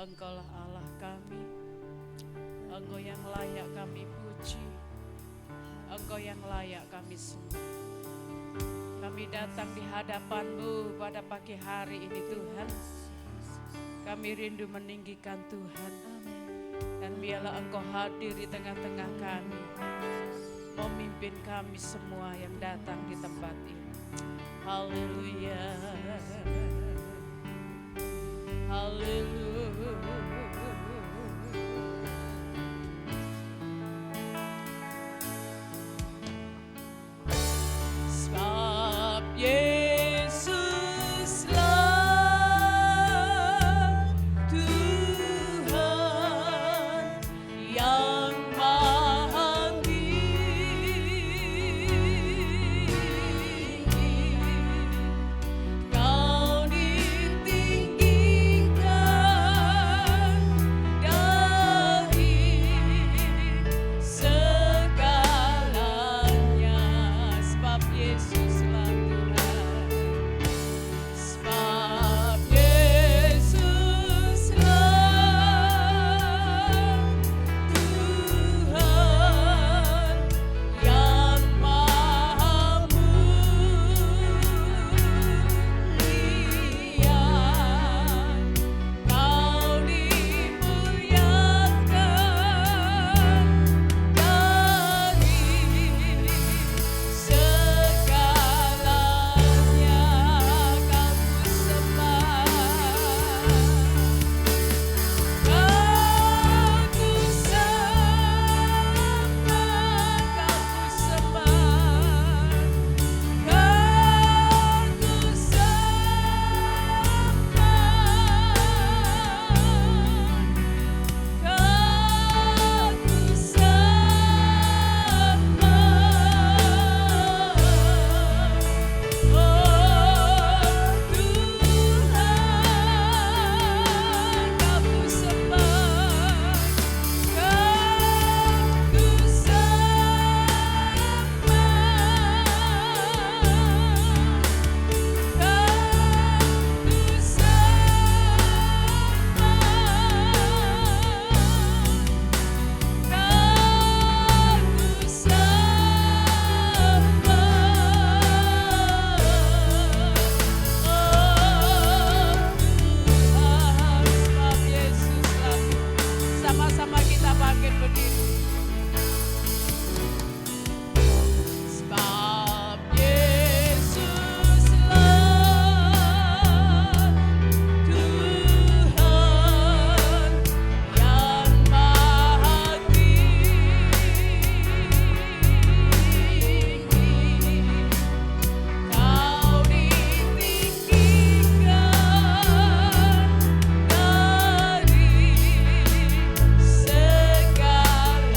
Engkaulah Allah kami, Engkau yang layak kami puji, Engkau yang layak kami sembah. Kami datang di hadapan-Mu pada pagi hari ini Tuhan. Kami rindu meninggikan Tuhan. Dan biarlah Engkau hadir di tengah-tengah kami, memimpin kami semua yang datang di tempat ini. Haleluya, haleluya. Sebab Yesuslah Tuhan yang Maha Tinggi, Kau ditinggikan dari segalanya. Sebab Yesuslah Tuhan, sebab Yesuslah Tuhan yang Maha Mulia, Kau dimuliakan dari segalanya. Kau sembah, sama-sama kita bangkit berdiri. Sebab Yesuslah Tuhan yang Maha Tinggi, Kau ditinggikan dari segalanya.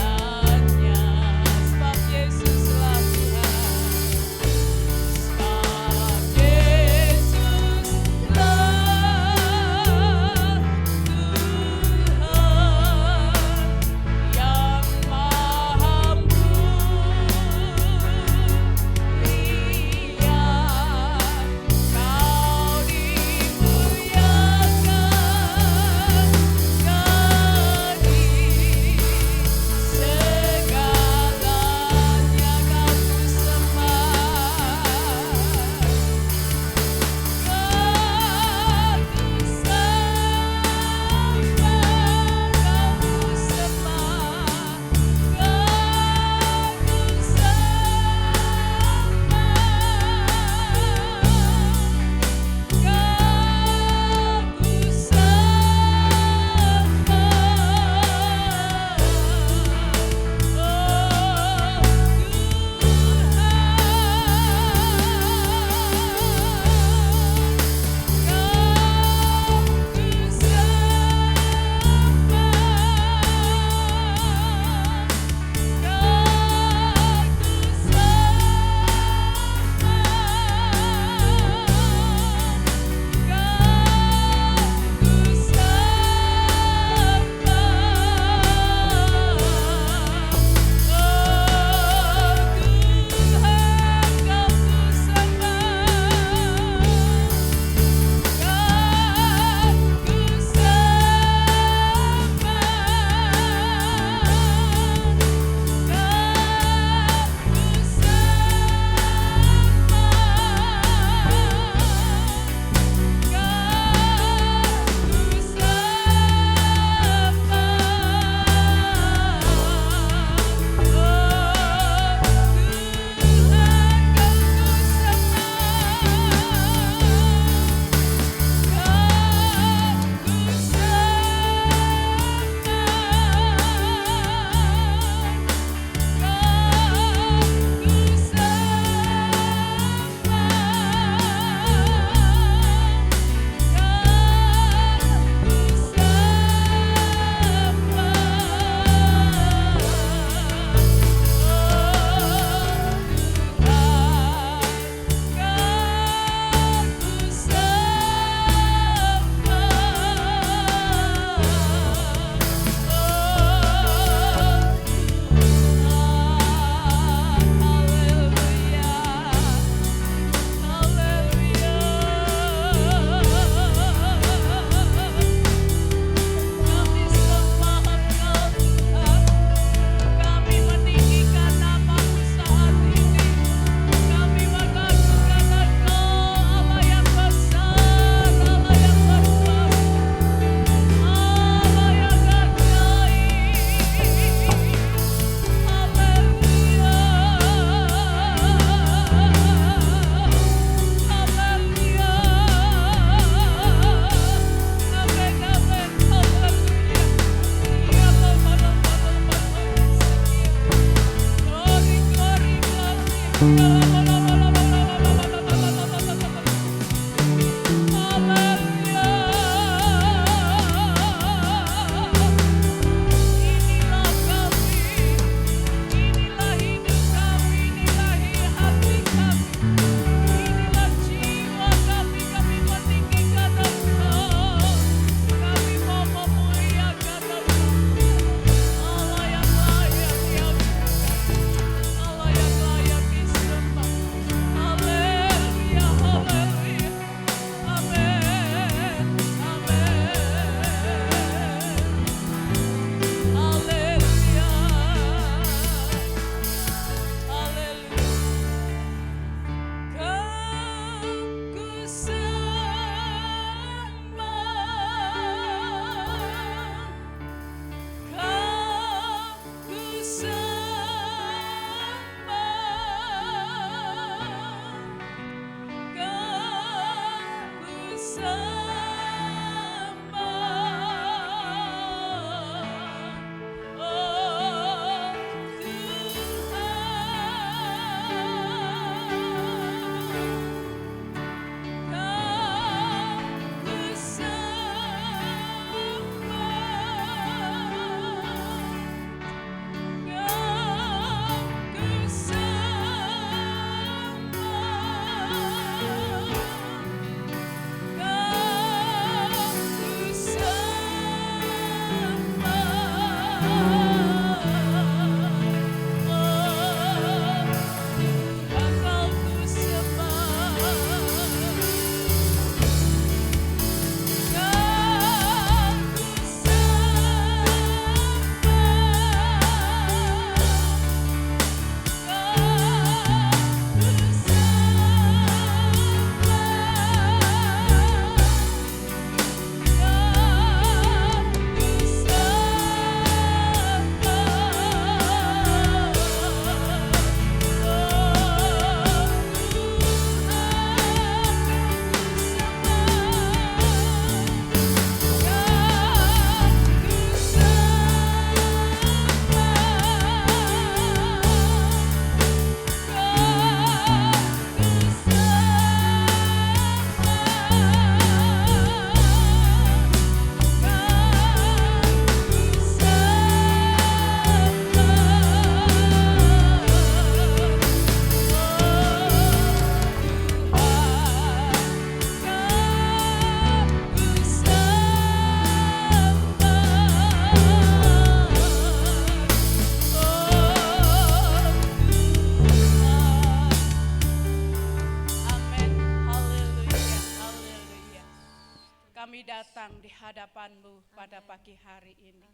hadapan-Mu pada pagi hari ini.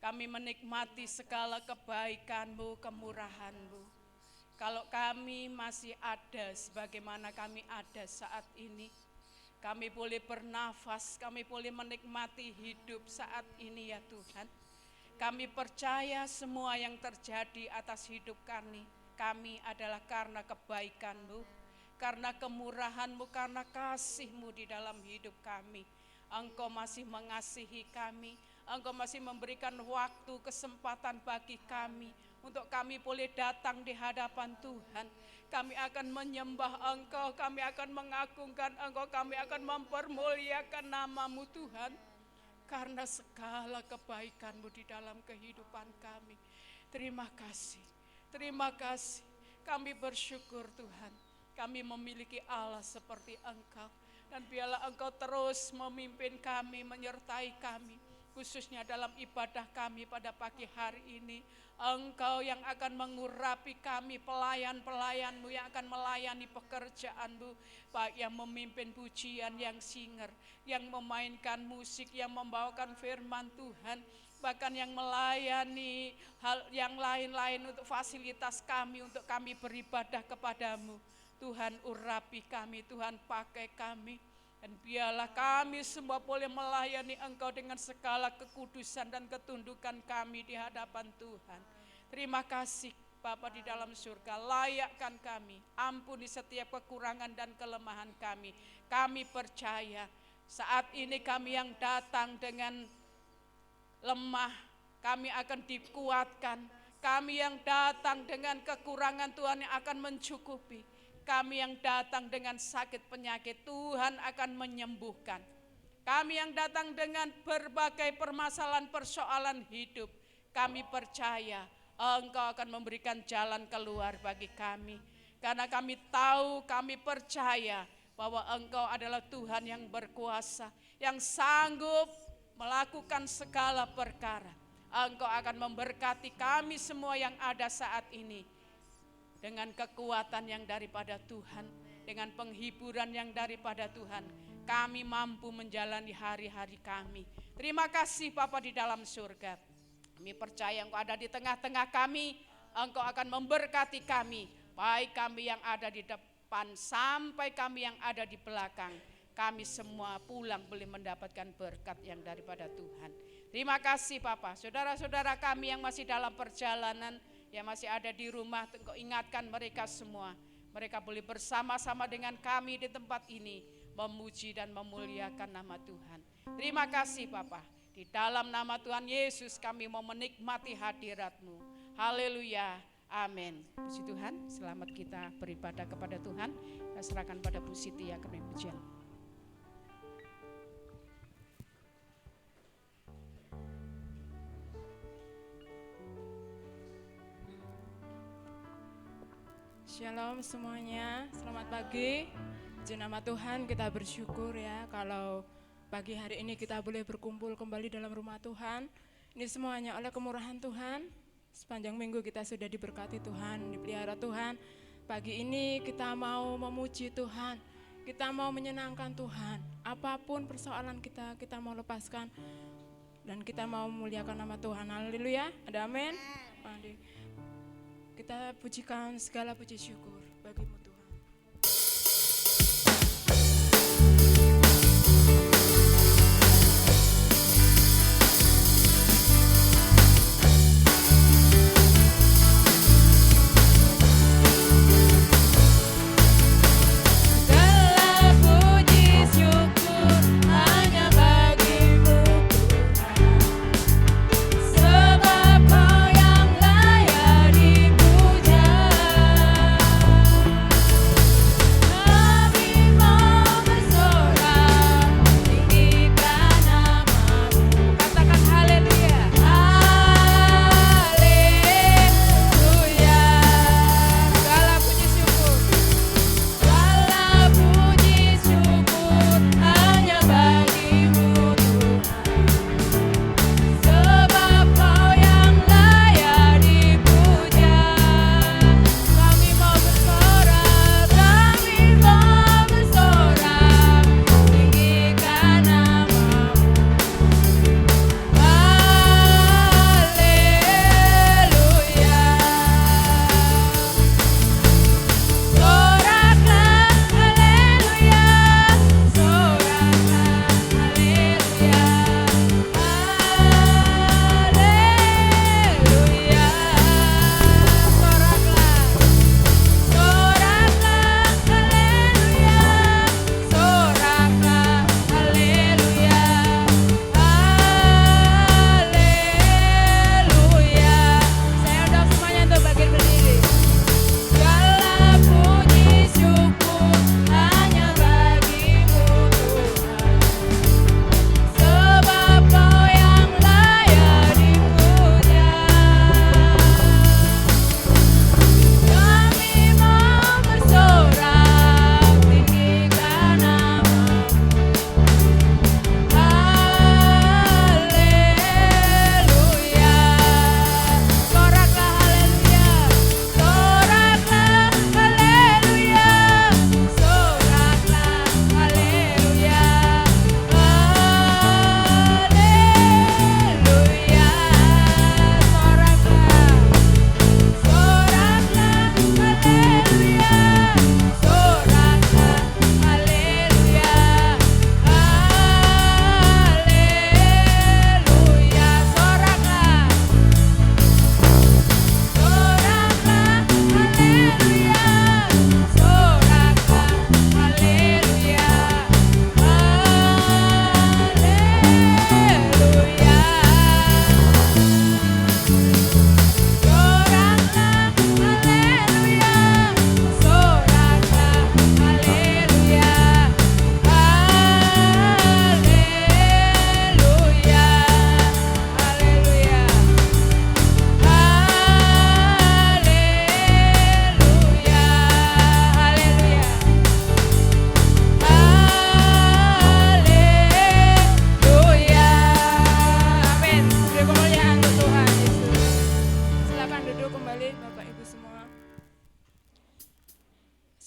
Kami menikmati segala kebaikan-Mu, kemurahan-Mu. Kalau kami masih ada sebagaimana kami ada saat ini, kami boleh bernafas, kami boleh menikmati hidup saat ini ya Tuhan. Kami percaya semua yang terjadi atas hidup kami adalah karena kebaikan-Mu, karena kemurahan-Mu, karena kasih-Mu di dalam hidup kami. Engkau masih mengasihi kami, Engkau masih memberikan waktu, kesempatan bagi kami untuk kami boleh datang di hadapan Tuhan. Kami akan menyembah Engkau, kami akan mengagungkan Engkau, kami akan mempermuliakan nama-Mu Tuhan. Karena segala kebaikan-Mu di dalam kehidupan kami. Terima kasih, terima kasih. Kami bersyukur Tuhan, kami memiliki Allah seperti Engkau. Dan biarlah Engkau terus memimpin kami, menyertai kami, khususnya dalam ibadah kami pada pagi hari ini. Engkau yang akan mengurapi kami, pelayan-pelayan-Mu yang akan melayani pekerjaan-Mu, baik yang memimpin pujian, yang singer, yang memainkan musik, yang membawakan firman Tuhan, bahkan yang melayani hal yang lain-lain untuk fasilitas kami, untuk kami beribadah kepada-Mu. Tuhan urapi kami, Tuhan pakai kami. Dan biarlah kami semua boleh melayani Engkau dengan segala kekudusan dan ketundukan kami di hadapan Tuhan. Terima kasih Bapa di dalam surga, layakkan kami, ampuni setiap kekurangan dan kelemahan kami. Kami percaya saat ini kami yang datang dengan lemah, kami akan dikuatkan. Kami yang datang dengan kekurangan, Tuhan yang akan mencukupi. Kami yang datang dengan sakit penyakit, Tuhan akan menyembuhkan. Kami yang datang dengan berbagai permasalahan persoalan hidup, kami percaya Engkau akan memberikan jalan keluar bagi kami. Karena kami tahu, kami percaya bahwa Engkau adalah Tuhan yang berkuasa, yang sanggup melakukan segala perkara. Engkau akan memberkati kami semua yang ada saat ini. Dengan kekuatan yang daripada Tuhan, dengan penghiburan yang daripada Tuhan, kami mampu menjalani hari-hari kami. Terima kasih Bapa di dalam surga. Kami percaya Engkau ada di tengah-tengah kami, Engkau akan memberkati kami, baik kami yang ada di depan sampai kami yang ada di belakang. Kami semua pulang boleh mendapatkan berkat yang daripada Tuhan. Terima kasih Bapa. Saudara-saudara kami yang masih dalam perjalanan, yang masih ada di rumah, Engkau ingatkan mereka semua. Mereka boleh bersama-sama dengan kami di tempat ini, memuji dan memuliakan nama Tuhan. Terima kasih Bapa. Di dalam nama Tuhan Yesus kami mau menikmati hadirat-Mu. Haleluya, amin. Puji Tuhan, selamat kita beribadah kepada Tuhan. Kita serahkan pada Bu Siti yang akan pujian. Shalom semuanya, selamat pagi. Puji nama Tuhan, kita bersyukur ya kalau pagi hari ini kita boleh berkumpul kembali dalam rumah Tuhan. Ini semuanya oleh kemurahan Tuhan. Sepanjang minggu kita sudah diberkati Tuhan, dipelihara Tuhan. Pagi ini kita mau memuji Tuhan, kita mau menyenangkan Tuhan. Apapun persoalan kita mau lepaskan dan kita mau memuliakan nama Tuhan. Haleluya, ada amin. Kita pujikan segala puji syukur bagi-Mu Tuhan. Sebab Kau yang layak dipuja.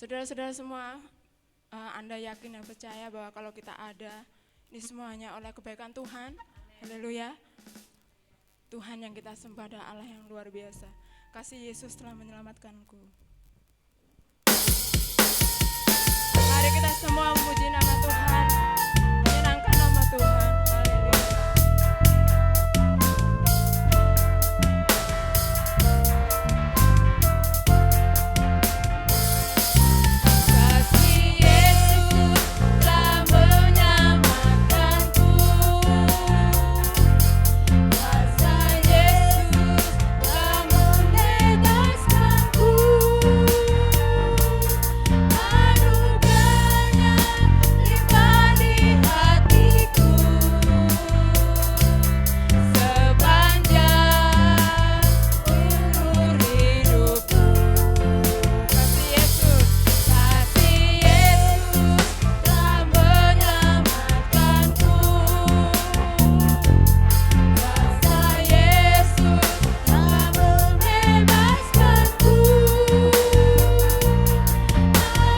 Saudara-saudara semua, Anda yakin dan percaya bahwa kalau kita ada, ini semuanya oleh kebaikan Tuhan. Haleluya. Tuhan yang kita sembah adalah Allah yang luar biasa. Kasih Yesus telah menyelamatkanku. Mari kita semua memuji nama Tuhan, menyenangkan nama Tuhan. Haleluya. Kasih Yesus telah menyelamatkanku. Kuasa Yesus telah membebaskanku. Anugerahnya limpah di hatiku. Sepanjang umur hidupku. Kasih Yesus telah menyelamatkanku. Kuasa Yesus telah membebaskanku.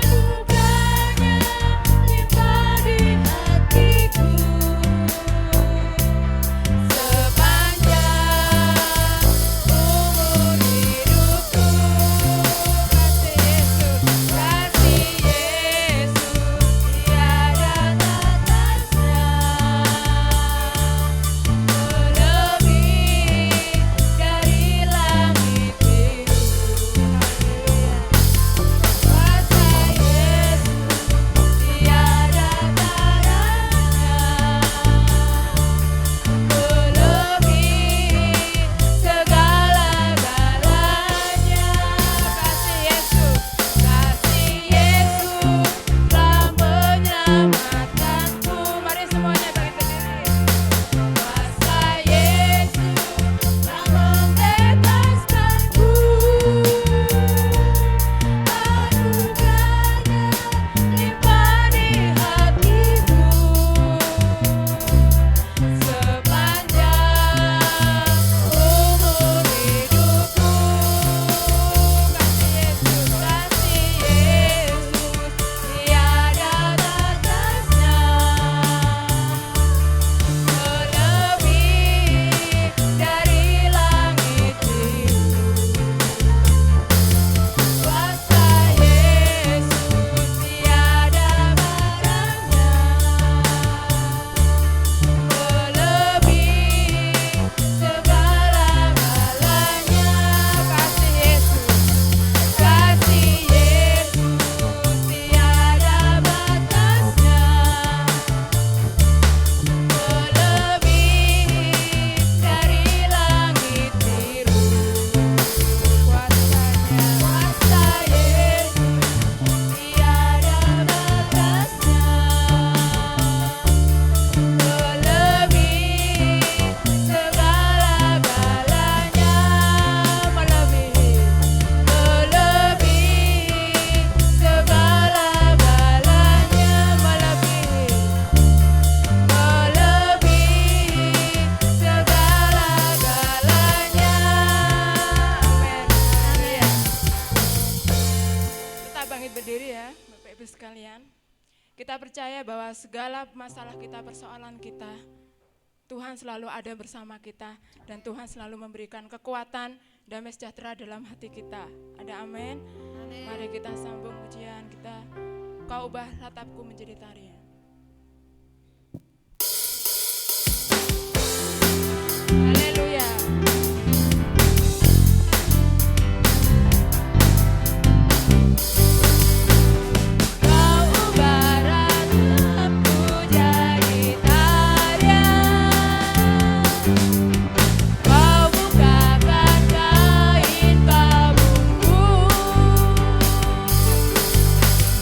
Anugerahnya limpah di hatiku. Sepanjang umur hidupku. Kasih Yesus tiada batasnya. Lebih dari langit biru. Kuasa Yesus tiada tandingan. Melebihi segala-galanya. Kasih Yesus telah menyelamatkanku. Mari semuanya bangkit berdiri. Kuasa Yesus telah membebaskanku. Anugerahnya limpah di hatiku. Sepanjang umur hidupku. Kasih Yesus tiada batasnya. Lebih dari langit biru. Kuasa Yesus tiada barangnya. Melebihi segala-galanya. Kasih Yesus tiada batasnya. Melebihi dari langit biru. Kuasa Yesus tiada batasnya. Melebihi segala-galanya. Melebihi segala-galanya. Melebihi segala-galanya. Amin. Haleluya. Kita bangkit berdiri ya, Bapak Ibu sekalian. Kita percaya bahwa segala masalah kita, persoalan kita, Tuhan selalu ada bersama kita dan Tuhan selalu memberikan kekuatan, damai sejahtera dalam hati kita. Ada amin? Mari kita sambung ujian kita. Kau ubah ratapku menjadi tarian. Haleluya. Kau ubah ratapku jadi tarian. Kau bukakan kain kabungku.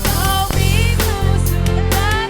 Kau pikul surat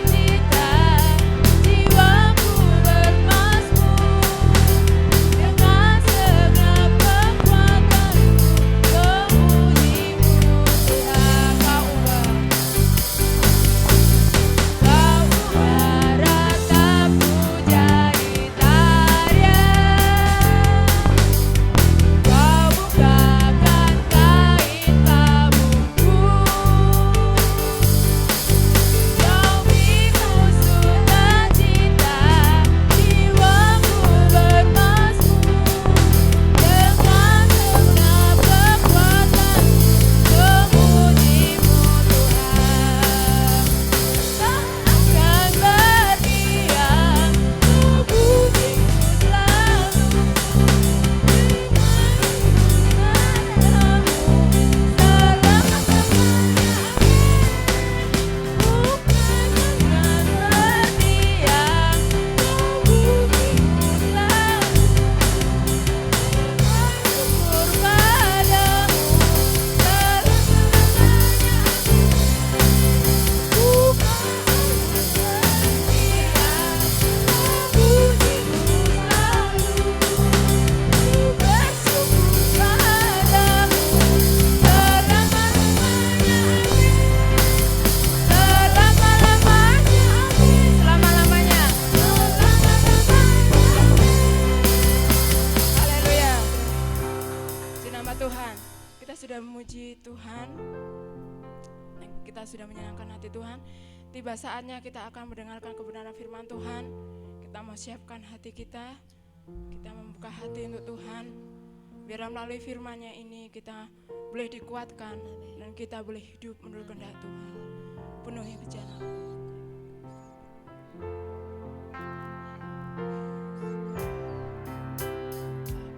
nama Tuhan. Kita sudah memuji Tuhan, kita sudah menyenangkan hati Tuhan. Tiba saatnya kita akan mendengarkan kebenaran firman Tuhan. Kita mau siapkan hati kita membuka hati untuk Tuhan. Biar melalui firman-Nya ini kita boleh dikuatkan dan kita boleh hidup menurut kehendak Tuhan. Penuhi bicara.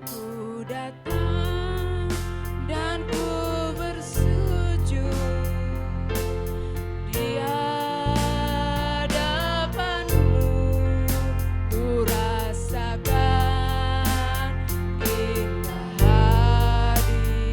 Aku datang dan ku bersujud di hadapan-Mu, ku rasakan indah hadirat-Mu.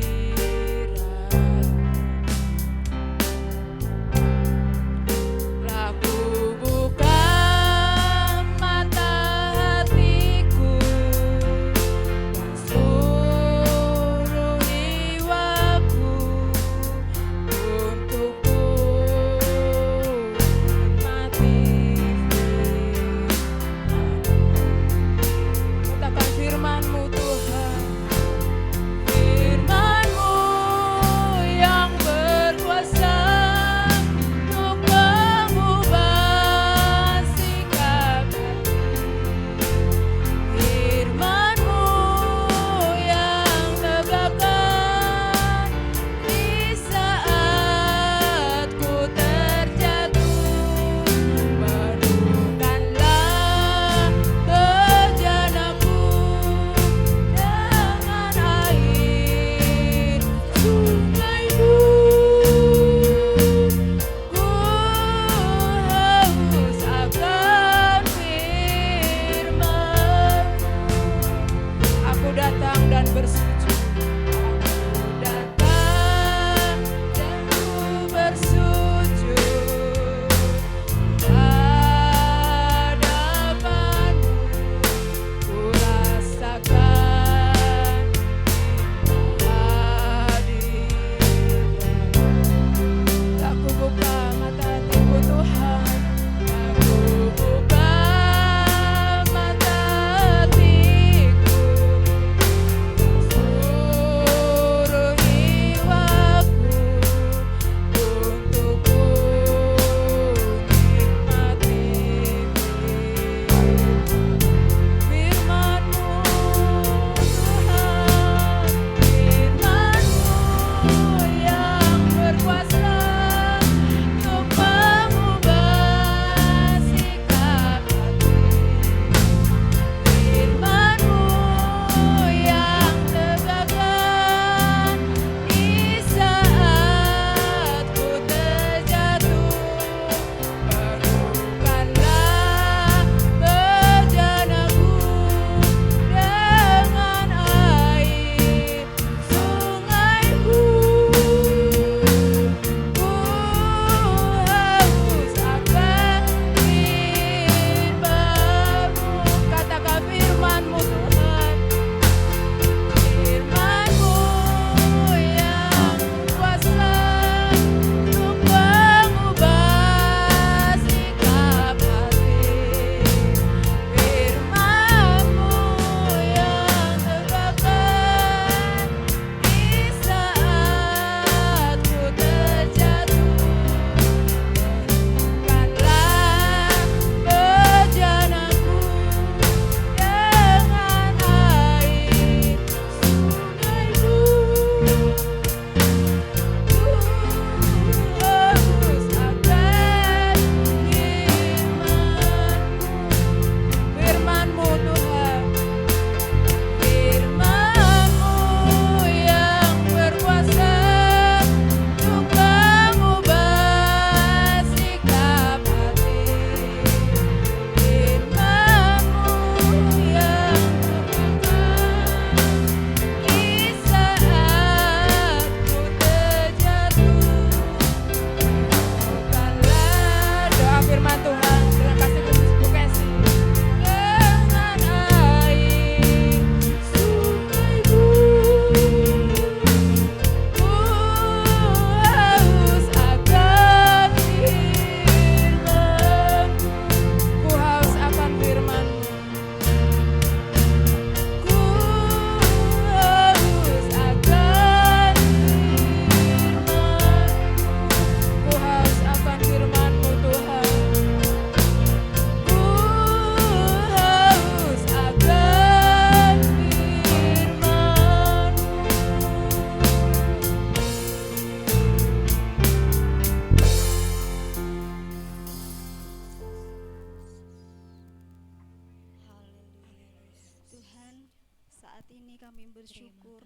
bersyukur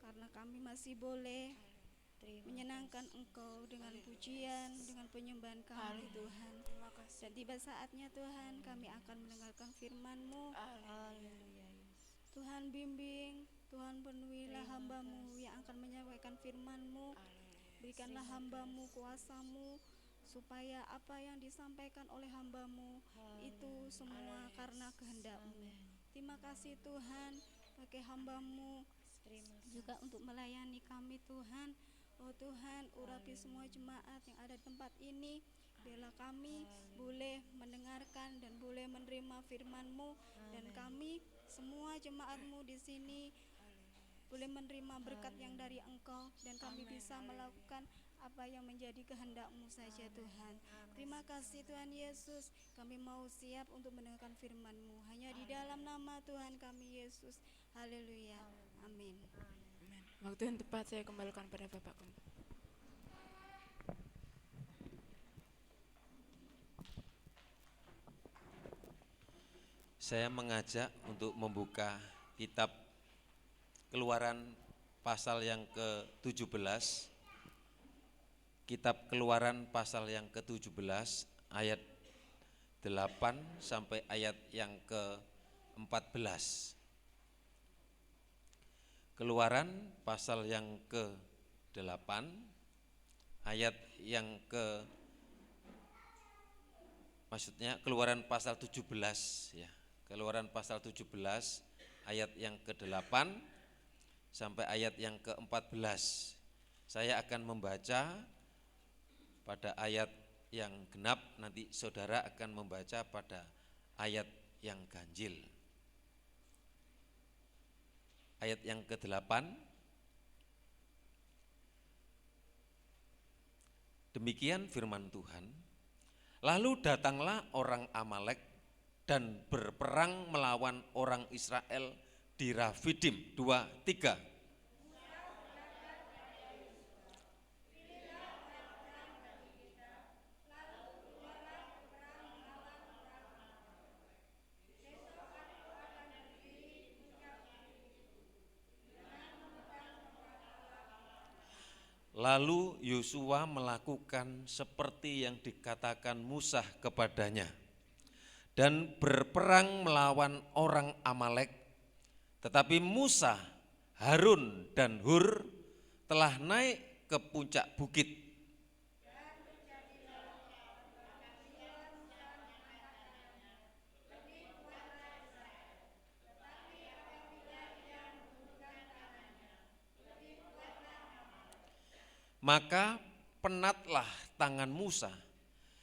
karena kami masih boleh menyenangkan Engkau dengan pujian, dengan penyembahan kami Tuhan. Terima kasih. Dan tiba saatnya Tuhan kami akan mendengarkan firman-Mu. Tuhan bimbing, Tuhan penuhilah hamba-Mu yang akan menyampaikan firman-Mu. Berikanlah hamba-Mu kuasa-Mu, supaya apa yang disampaikan oleh hamba-Mu itu semua karena kehendak-Mu. Terima kasih Tuhan, pakai hamba-Mu juga untuk melayani kami Tuhan. Oh Tuhan, urapi semua jemaat yang ada di tempat ini. Biarlah kami boleh mendengarkan dan boleh menerima firman-Mu, dan kami semua jemaat-Mu di sini boleh menerima berkat yang dari Engkau, dan kami bisa melakukan apa yang menjadi kehendak-Mu saja Tuhan. Terima kasih Tuhan Yesus, kami mau siap untuk mendengarkan firman-Mu. Hanya di dalam nama Tuhan kami Yesus. Haleluya. Amin. Amin. Waktu yang tepat saya kembalikan pada Bapak Gembala. Saya mengajak untuk membuka kitab Keluaran pasal yang ke-17. Kitab Keluaran pasal yang ke-17 ayat 8 sampai ayat yang ke-14. Keluaran pasal yang ke-8 ayat yang Keluaran pasal 17 ya. Keluaran pasal 17 ayat yang ke-8 sampai ayat yang ke-14. Saya akan membaca pada ayat yang genap, nanti saudara akan membaca pada ayat yang ganjil. Ayat yang ke-8. Demikian firman Tuhan. Lalu datanglah orang Amalek dan berperang melawan orang Israel di Rafidim. 2, 3. Lalu Yosua melakukan seperti yang dikatakan Musa kepadanya dan berperang melawan orang Amalek. Tetapi Musa, Harun dan Hur telah naik ke puncak bukit. Maka penatlah tangan Musa.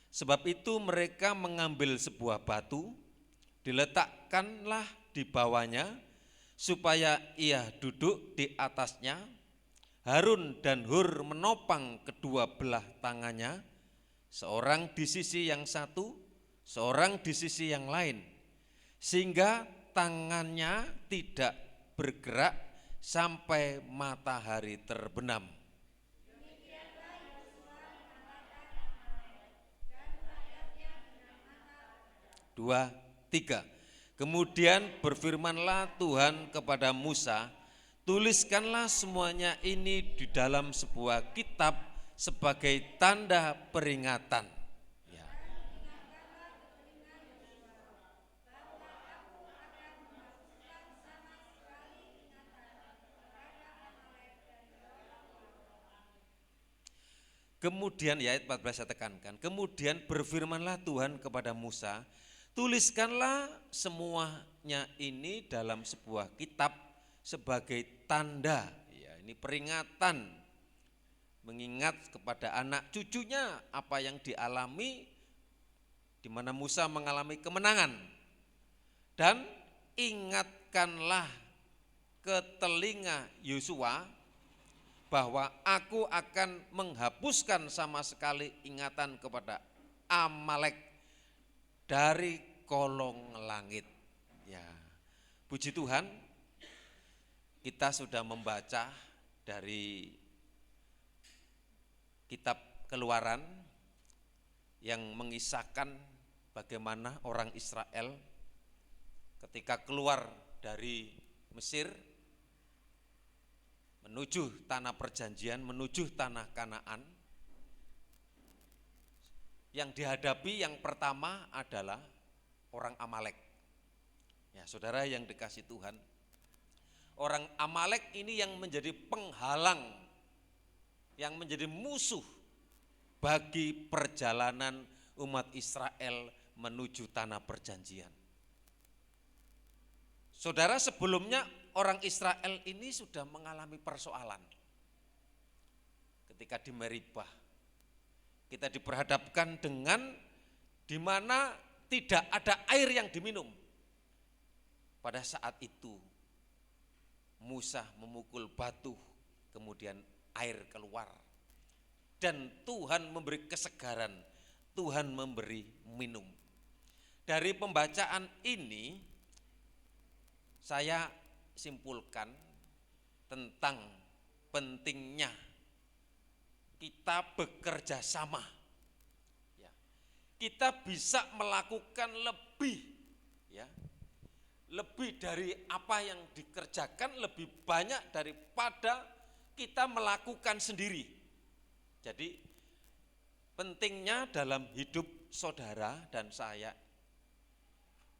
Sebab itu mereka mengambil sebuah batu, diletakkanlah di bawahnya, supaya ia duduk di atasnya. Harun dan Hur menopang kedua belah tangannya, seorang di sisi yang satu, seorang di sisi yang lain, sehingga tangannya tidak bergerak sampai matahari terbenam. 2, 3. Kemudian berfirmanlah Tuhan kepada Musa, tuliskanlah semuanya ini di dalam sebuah kitab sebagai tanda peringatan. Ya. Kemudian ya, ayat 14 saya tekankan. Kemudian berfirmanlah Tuhan kepada Musa, tuliskanlah semuanya ini dalam sebuah kitab sebagai tanda, ya, ini peringatan, mengingat kepada anak cucunya apa yang dialami, di mana Musa mengalami kemenangan. Dan ingatkanlah ke telinga Yosua bahwa aku akan menghapuskan sama sekali ingatan kepada Amalek dari kolong langit. Ya, puji Tuhan, kita sudah membaca dari kitab Keluaran yang mengisahkan bagaimana orang Israel ketika keluar dari Mesir menuju tanah perjanjian, menuju tanah Kanaan. Yang dihadapi yang pertama adalah orang Amalek. Ya, saudara yang dikasih Tuhan, orang Amalek ini yang menjadi penghalang, yang menjadi musuh bagi perjalanan umat Israel menuju tanah perjanjian. Saudara, sebelumnya orang Israel ini sudah mengalami persoalan. Ketika di Meribah, kita diperhadapkan dengan di mana tidak ada air yang diminum. Pada saat itu Musa memukul batu, kemudian air keluar. Dan Tuhan memberi kesegaran, Tuhan memberi minum. Dari pembacaan ini saya simpulkan tentang pentingnya kita bekerja sama. Ya. Kita bisa melakukan lebih, ya, lebih dari apa yang dikerjakan, lebih banyak daripada kita melakukan sendiri. Jadi pentingnya dalam hidup saudara dan saya,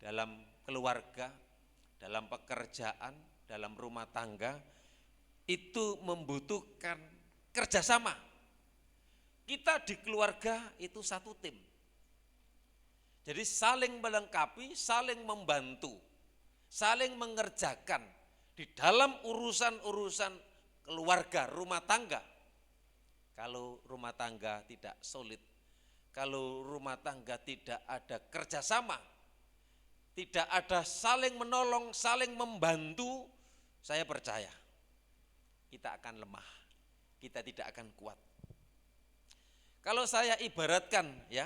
dalam keluarga, dalam pekerjaan, dalam rumah tangga, itu membutuhkan kerjasama. Kita di keluarga itu satu tim. Jadi saling melengkapi, saling membantu, saling mengerjakan di dalam urusan-urusan keluarga, rumah tangga. Kalau rumah tangga tidak solid, kalau rumah tangga tidak ada kerjasama, tidak ada saling menolong, saling membantu, saya percaya kita akan lemah, kita tidak akan kuat. Kalau saya ibaratkan, ya,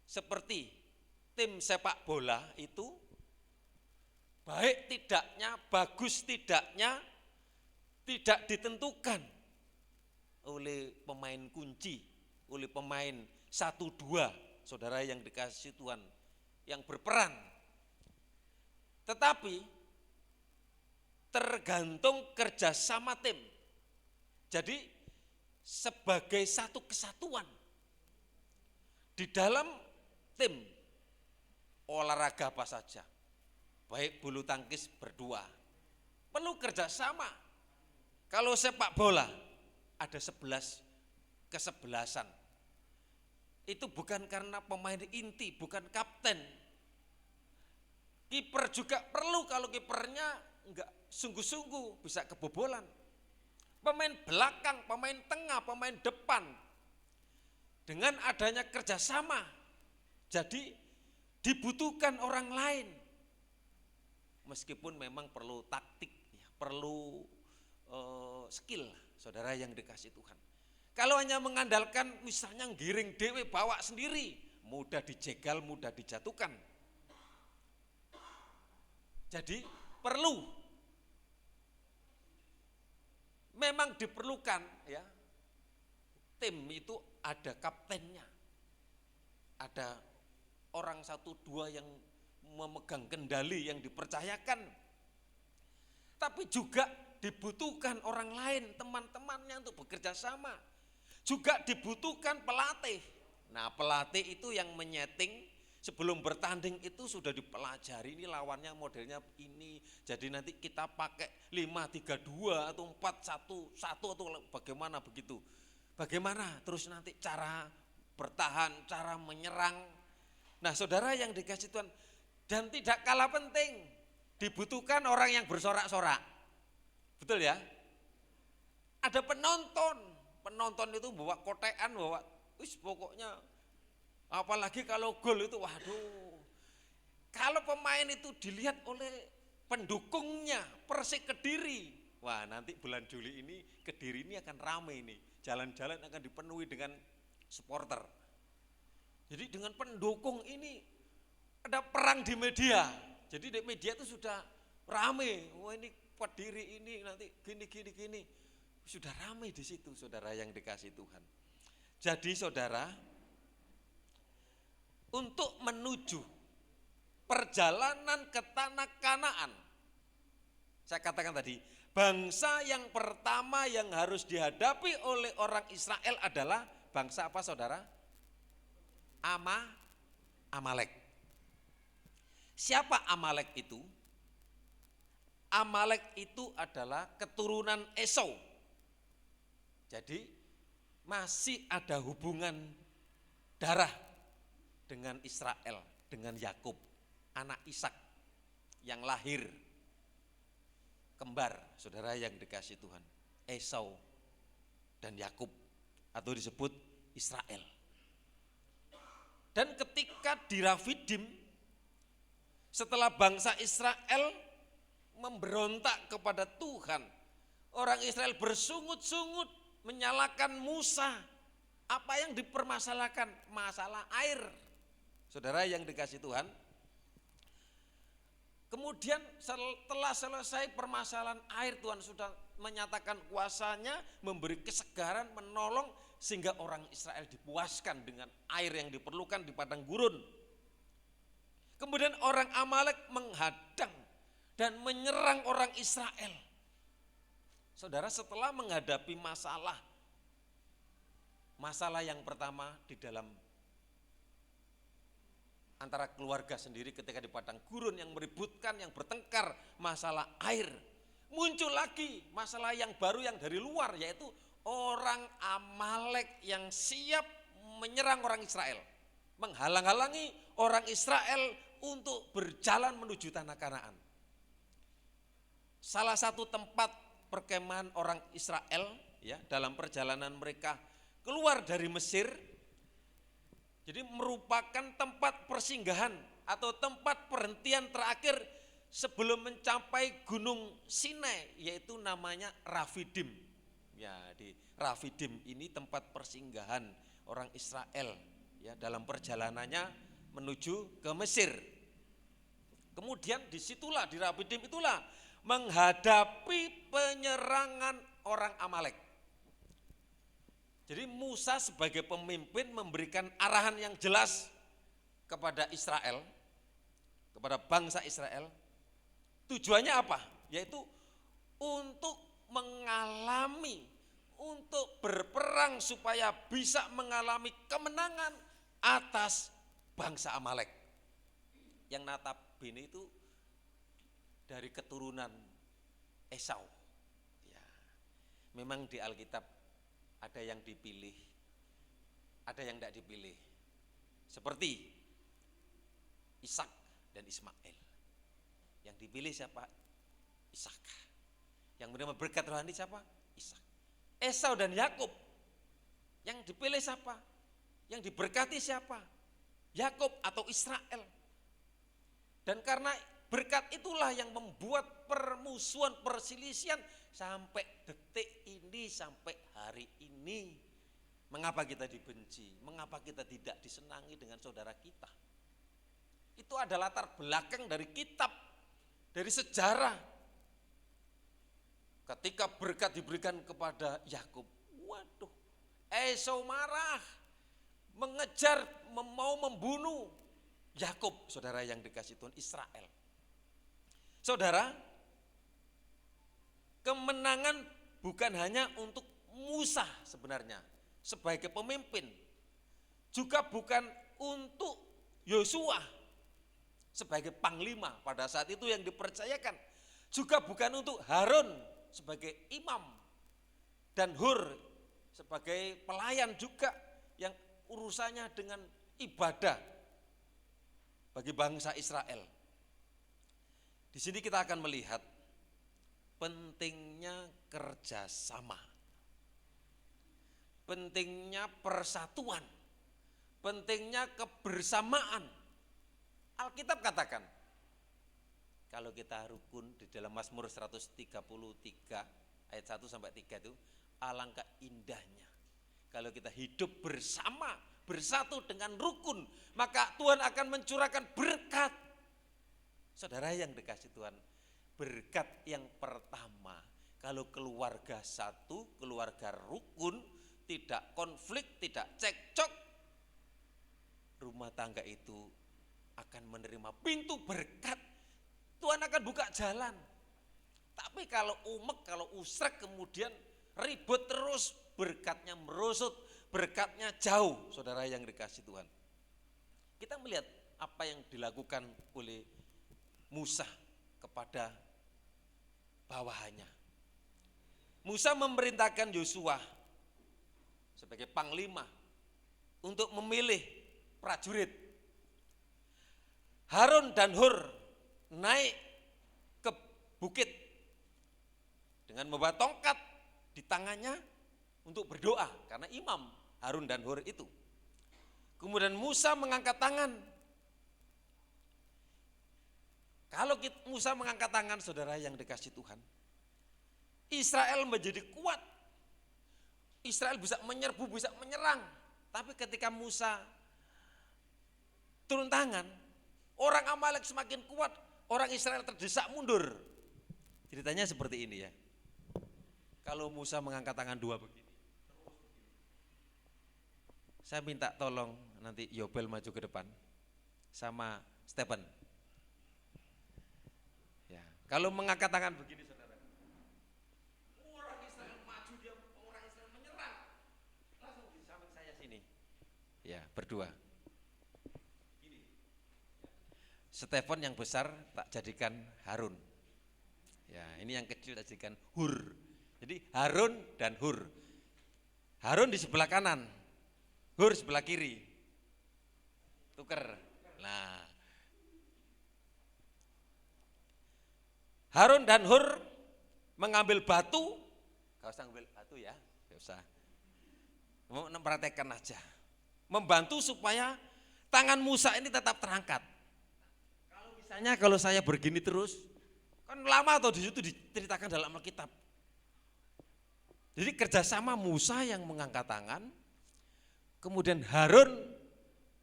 seperti tim sepak bola itu, baik tidaknya, bagus tidaknya, tidak ditentukan oleh pemain kunci, oleh pemain 1-2, saudara yang dikasih Tuhan, yang berperan. Tetapi tergantung kerjasama tim. Jadi sebagai satu kesatuan di dalam tim olahraga apa saja, baik bulu tangkis berdua, perlu kerjasama. Kalau sepak bola ada 11 kesebelasan. Itu bukan karena pemain inti, bukan kapten. Kiper juga perlu, kalau kipernya enggak sungguh-sungguh bisa kebobolan. Pemain belakang, pemain tengah, pemain depan. Dengan adanya kerjasama, jadi dibutuhkan orang lain. Meskipun memang perlu taktik, ya, perlu skill, saudara yang dikasih Tuhan. Kalau hanya mengandalkan misalnya giring dewe bawa sendiri, mudah dijegal, mudah dijatuhkan. Jadi perlu, memang diperlukan, ya, tim itu ada kaptennya, ada orang 1-2 yang memegang kendali, yang dipercayakan. Tapi juga dibutuhkan orang lain, teman-temannya untuk bekerja sama. Juga dibutuhkan pelatih. Nah, pelatih itu yang menyeting sebelum bertanding itu sudah dipelajari, ini lawannya modelnya ini. Jadi nanti kita pakai 5-3-2 atau 4-1-1 atau bagaimana begitu. Bagaimana terus nanti cara bertahan, cara menyerang. Nah, saudara yang dikasih Tuhan, dan tidak kalah penting, dibutuhkan orang yang bersorak-sorak. Betul ya? Ada penonton itu bawa kotekan, bawa pokoknya, apalagi kalau gol itu, waduh. Kalau pemain itu dilihat oleh pendukungnya, Persik Kediri, wah nanti bulan Juli ini Kediri ini akan ramai ini, jalan-jalan akan dipenuhi dengan supporter. Jadi dengan pendukung ini ada perang di media. Jadi di media itu sudah ramai, wah ini Kediri ini nanti gini. Sudah ramai di situ, saudara yang dikasih Tuhan. Jadi saudara, untuk menuju perjalanan ke tanah Kanaan, saya katakan tadi, bangsa yang pertama yang harus dihadapi oleh orang Israel adalah bangsa apa saudara? Amalek. Siapa Amalek itu? Amalek itu adalah keturunan Esau. Jadi masih ada hubungan darah dengan Israel, dengan Yakub, anak Ishak yang lahir kembar, saudara yang dikasih Tuhan, Esau dan Yakub, atau disebut Israel. Dan ketika di Rafidim, setelah bangsa Israel memberontak kepada Tuhan, orang Israel bersungut-sungut menyalahkan Musa. Apa yang dipermasalahkan? Masalah air. Saudara yang dikasih Tuhan, kemudian setelah selesai permasalahan air, Tuhan sudah menyatakan kuasanya, memberi kesegaran, menolong, sehingga orang Israel dipuaskan dengan air yang diperlukan di padang gurun. Kemudian orang Amalek menghadang dan menyerang orang Israel. Saudara, setelah menghadapi masalah yang pertama di dalam antara keluarga sendiri ketika di padang gurun yang meributkan, yang bertengkar masalah air, muncul lagi masalah yang baru yang dari luar, yaitu orang Amalek yang siap menyerang orang Israel, menghalang-halangi orang Israel untuk berjalan menuju tanah Kanaan. Salah satu tempat perkemahan orang Israel ya dalam perjalanan mereka keluar dari Mesir, jadi merupakan tempat persinggahan atau tempat perhentian terakhir sebelum mencapai Gunung Sinai, yaitu namanya Rafidim. Ya, di Rafidim ini tempat persinggahan orang Israel ya dalam perjalanannya menuju ke Mesir. Kemudian disitulah di Rafidim itulah menghadapi penyerangan orang Amalek. Jadi Musa sebagai pemimpin memberikan arahan yang jelas kepada Israel, kepada bangsa Israel. Tujuannya apa? Yaitu untuk mengalami, untuk berperang supaya bisa mengalami kemenangan atas bangsa Amalek. Yang notabene itu dari keturunan Esau. Ya, memang di Alkitab ada yang dipilih, ada yang tidak dipilih. Seperti Ishak dan Ismail. Yang dipilih siapa? Ishak. Yang menerima berkat rohani siapa? Ishak. Esau dan Yakub. Yang dipilih siapa? Yang diberkati siapa? Yakub atau Israel. Dan karena berkat itulah yang membuat permusuhan, perselisihan sampai detik ini, sampai hari ini. Mengapa kita dibenci? Mengapa kita tidak disenangi dengan saudara kita? Itu adalah latar belakang dari kitab, dari sejarah. Ketika berkat diberikan kepada Yakub, waduh, Esau marah, mengejar, mau membunuh Yakub, saudara yang dikasih Tuhan, Israel. Saudara, kemenangan bukan hanya untuk Musa sebenarnya sebagai pemimpin, juga bukan untuk Yosua sebagai panglima pada saat itu yang dipercayakan, juga bukan untuk Harun sebagai imam dan Hur sebagai pelayan juga yang urusannya dengan ibadah bagi bangsa Israel. Di sini kita akan melihat pentingnya kerjasama, pentingnya persatuan, pentingnya kebersamaan. Alkitab katakan, kalau kita rukun di dalam Mazmur 133 ayat 1 sampai 3 itu, alangkah indahnya kalau kita hidup bersama, bersatu dengan rukun, maka Tuhan akan mencurahkan berkat. Saudara yang dikasih Tuhan, berkat yang pertama, kalau keluarga satu, keluarga rukun, tidak konflik, tidak cekcok, rumah tangga itu akan menerima pintu berkat. Tuhan akan buka jalan. Tapi kalau umek, kalau usrek kemudian ribut terus, berkatnya merosot, berkatnya jauh, saudara yang dikasih Tuhan. Kita melihat apa yang dilakukan oleh Musa kepada bawahannya. Musa memerintahkan Yosua sebagai panglima untuk memilih prajurit. Harun dan Hur naik ke bukit dengan membawa tongkat di tangannya untuk berdoa karena imam Harun dan Hur itu. Kemudian Musa mengangkat tangan. Kalau Musa mengangkat tangan, saudara yang dikasih Tuhan, Israel menjadi kuat. Israel bisa menyerbu, bisa menyerang. Tapi ketika Musa turun tangan, orang Amalek semakin kuat, orang Israel terdesak mundur. Ceritanya seperti ini ya. Kalau Musa mengangkat tangan dua begini, saya minta tolong nanti Yobel maju ke depan sama Stephen. Ya, kalau mengangkat tangan begini, saudara, orang Israel maju, dia orang Israel menyerang, langsung di samping saya sini. Ya, berdua. Gini. Stephen yang besar tak jadikan Harun. Ya, ini yang kecil tak jadikan Hur. Jadi Harun dan Hur. Harun di sebelah kanan, Hur sebelah kiri. Tuker. Nah, Harun dan Hur mengambil batu, gak usah ambil batu ya, gak usah. Mau mempraktekkan aja. Membantu supaya tangan Musa ini tetap terangkat. Kalau misalnya kalau saya begini terus, kan lama atau di situ diceritakan dalam Alkitab. Jadi kerjasama Musa yang mengangkat tangan, kemudian Harun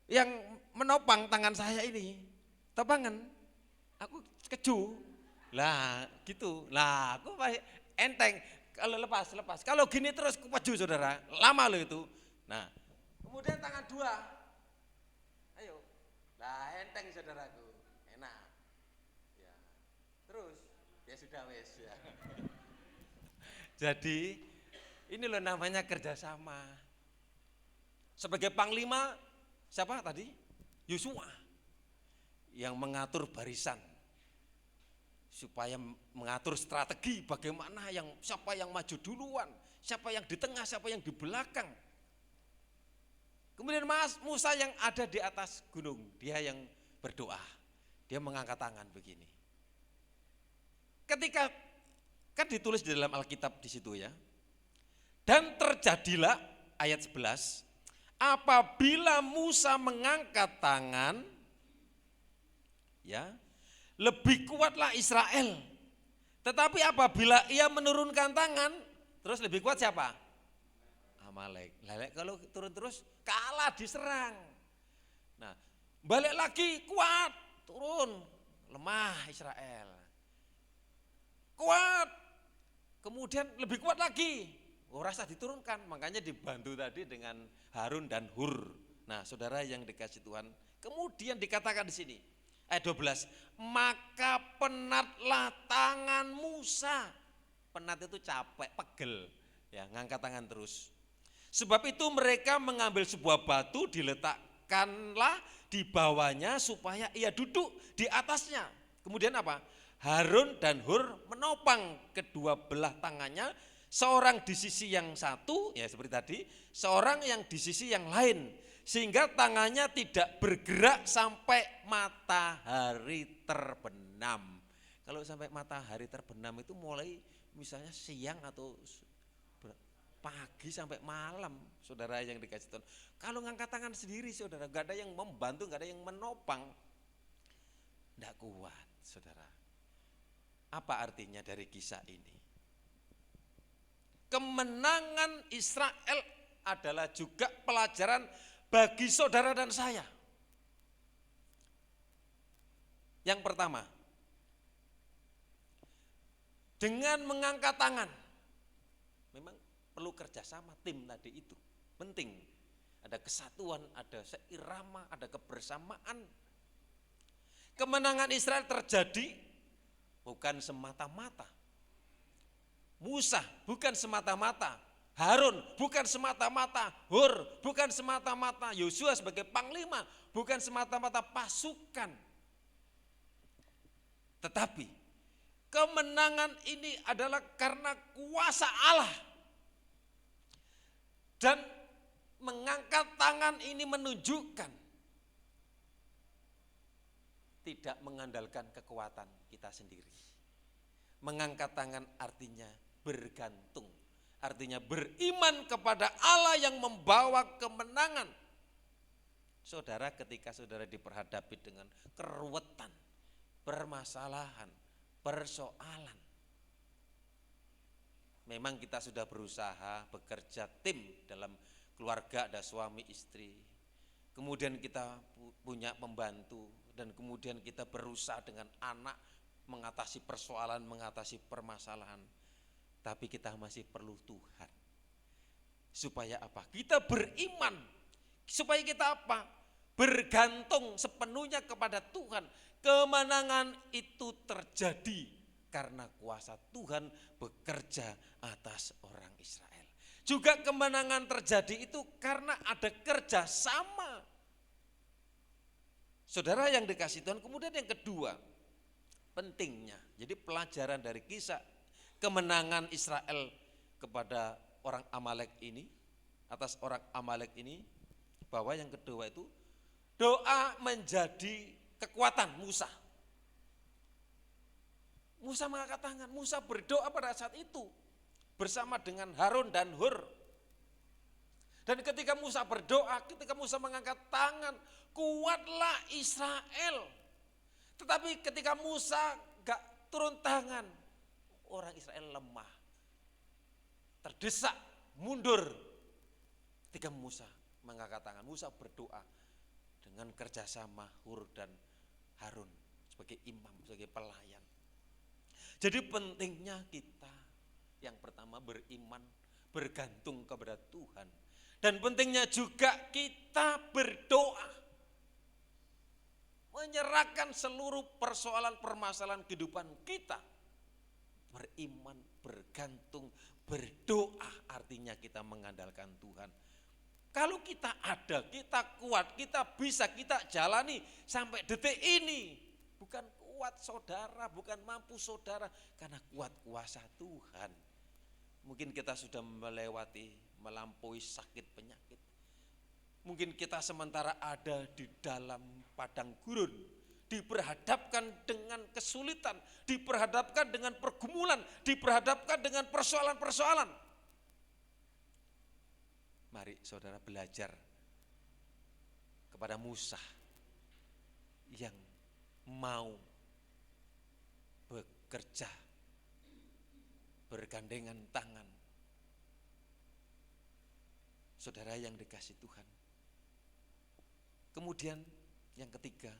yang menopang tangan saya ini, topangan, aku keju, lah gitu, lah aku enteng, kalau lepas, kalau gini terus aku keju saudara, lama loh itu. Nah, kemudian tangan dua, ayo, lah enteng saudaraku, enak, ya, terus ya sudah wes ya. Jadi ini loh namanya kerjasama. Sebagai panglima, siapa tadi? Yosua. Yang mengatur barisan. Supaya mengatur strategi bagaimana siapa yang maju duluan, siapa yang di tengah, siapa yang di belakang. Kemudian Musa yang ada di atas gunung, dia yang berdoa. Dia mengangkat tangan begini. Ketika, kan ditulis di dalam Alkitab di situ ya. Dan terjadilah ayat 11, apabila Musa mengangkat tangan, ya, lebih kuatlah Israel. Tetapi apabila ia menurunkan tangan, terus lebih kuat siapa? Amalek. Kalau turun terus kalah diserang. Nah, balik lagi kuat, turun, lemah Israel. Kuat, kemudian lebih kuat lagi. Rasa diturunkan, makanya dibantu tadi dengan Harun dan Hur. Nah, saudara yang dikasih Tuhan, kemudian dikatakan di sini ayat 12, maka penatlah tangan Musa. Penat itu capek, pegel, ya ngangkat tangan terus. Sebab itu mereka mengambil sebuah batu, diletakkanlah di bawahnya supaya ia duduk di atasnya. Kemudian apa? Harun dan Hur menopang kedua belah tangannya, seorang di sisi yang satu, ya seperti tadi, seorang yang di sisi yang lain. Sehingga tangannya tidak bergerak sampai matahari terbenam. Kalau sampai matahari terbenam itu mulai misalnya siang atau pagi sampai malam, saudara yang dikasih Tuhan. Kalau ngangkat tangan sendiri saudara, gak ada yang membantu, gak ada yang menopang, gak kuat saudara. Apa artinya dari kisah ini? Kemenangan Israel adalah juga pelajaran bagi saudara dan saya. Yang pertama, dengan mengangkat tangan, memang perlu kerjasama tim tadi itu, penting. Ada kesatuan, ada seirama, ada kebersamaan. Kemenangan Israel terjadi bukan semata-mata Musa bukan semata-mata, Harun bukan semata-mata, Hur bukan semata-mata, Yosua sebagai panglima bukan semata-mata pasukan. Tetapi kemenangan ini adalah karena kuasa Allah. Dan mengangkat tangan ini menunjukkan tidak mengandalkan kekuatan kita sendiri. Mengangkat tangan artinya bergantung, artinya beriman kepada Allah yang membawa kemenangan. Saudara, ketika saudara diperhadapi dengan keruwetan, permasalahan, persoalan, memang kita sudah berusaha bekerja tim dalam keluarga, ada suami istri, kemudian kita punya pembantu, dan kemudian kita berusaha dengan anak mengatasi persoalan, mengatasi permasalahan. Tapi kita masih perlu Tuhan. Supaya apa? Kita beriman. Supaya kita apa? Bergantung sepenuhnya kepada Tuhan. Kemenangan itu terjadi karena kuasa Tuhan bekerja atas orang Israel. Juga kemenangan terjadi itu karena ada kerjasama. Saudara yang dikasih Tuhan, kemudian yang kedua, pentingnya. Jadi pelajaran dari kisah kemenangan Israel kepada orang Amalek ini, atas orang Amalek ini, bahwa yang kedua itu doa menjadi kekuatan Musa. Musa mengangkat tangan, Musa berdoa pada saat itu bersama dengan Harun dan Hur. Dan ketika Musa berdoa, ketika Musa mengangkat tangan, kuatlah Israel. Tetapi ketika Musa gak turun tangan, orang Israel lemah, terdesak, mundur. Ketika Musa mengangkat tangan, Musa berdoa dengan kerjasama Hur dan Harun sebagai imam, sebagai pelayan. Jadi pentingnya kita yang pertama beriman, bergantung kepada Tuhan. Dan pentingnya juga kita berdoa, menyerahkan seluruh persoalan permasalahan kehidupan kita. Beriman, bergantung, berdoa artinya kita mengandalkan Tuhan. Kalau kita ada, kita kuat, kita bisa, kita jalani sampai detik ini. Bukan kuat saudara, bukan mampu saudara, karena kuat kuasa Tuhan. Mungkin kita sudah melampaui sakit penyakit. Mungkin kita sementara ada di dalam padang gurun, diperhadapkan dengan kesulitan, diperhadapkan dengan pergumulan, diperhadapkan dengan persoalan-persoalan. Mari saudara belajar kepada Musa yang mau bekerja bergandengan tangan. Saudara yang dikasih Tuhan. Kemudian yang ketiga,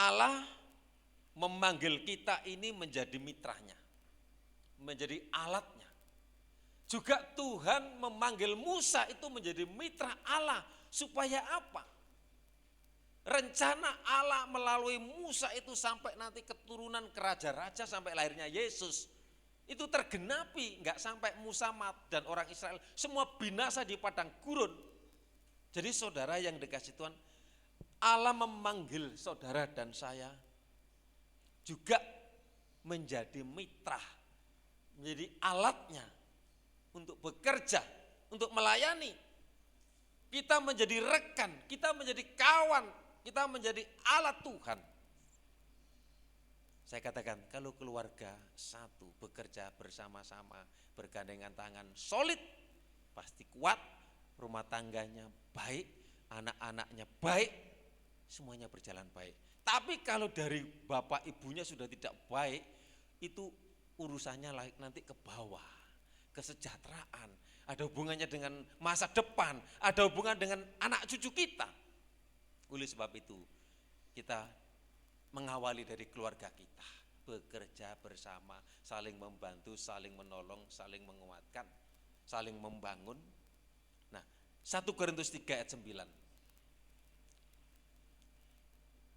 Allah memanggil kita ini menjadi mitranya, menjadi alatnya. Juga Tuhan memanggil Musa itu menjadi mitra Allah, supaya apa? Rencana Allah melalui Musa itu sampai nanti keturunan ke raja-raja sampai lahirnya Yesus. Itu tergenapi, enggak sampai Musa dan orang Israel semua binasa di padang gurun. Jadi saudara yang dikasih Tuhan, Allah memanggil saudara dan saya juga menjadi mitra, menjadi alatnya untuk bekerja, untuk melayani. Kita menjadi rekan, kita menjadi kawan, kita menjadi alat Tuhan. Saya katakan kalau keluarga satu bekerja bersama-sama, bergandengan tangan, solid, pasti kuat, rumah tangganya baik, anak-anaknya baik, semuanya berjalan baik. Tapi kalau dari bapak ibunya sudah tidak baik, itu urusannya nanti ke bawah, kesejahteraan, ada hubungannya dengan masa depan, ada hubungan dengan anak cucu kita. Oleh sebab itu kita mengawali dari keluarga kita, bekerja bersama, saling membantu, saling menolong, saling menguatkan, saling membangun. Nah, 1 Korintus 3 ayat 9.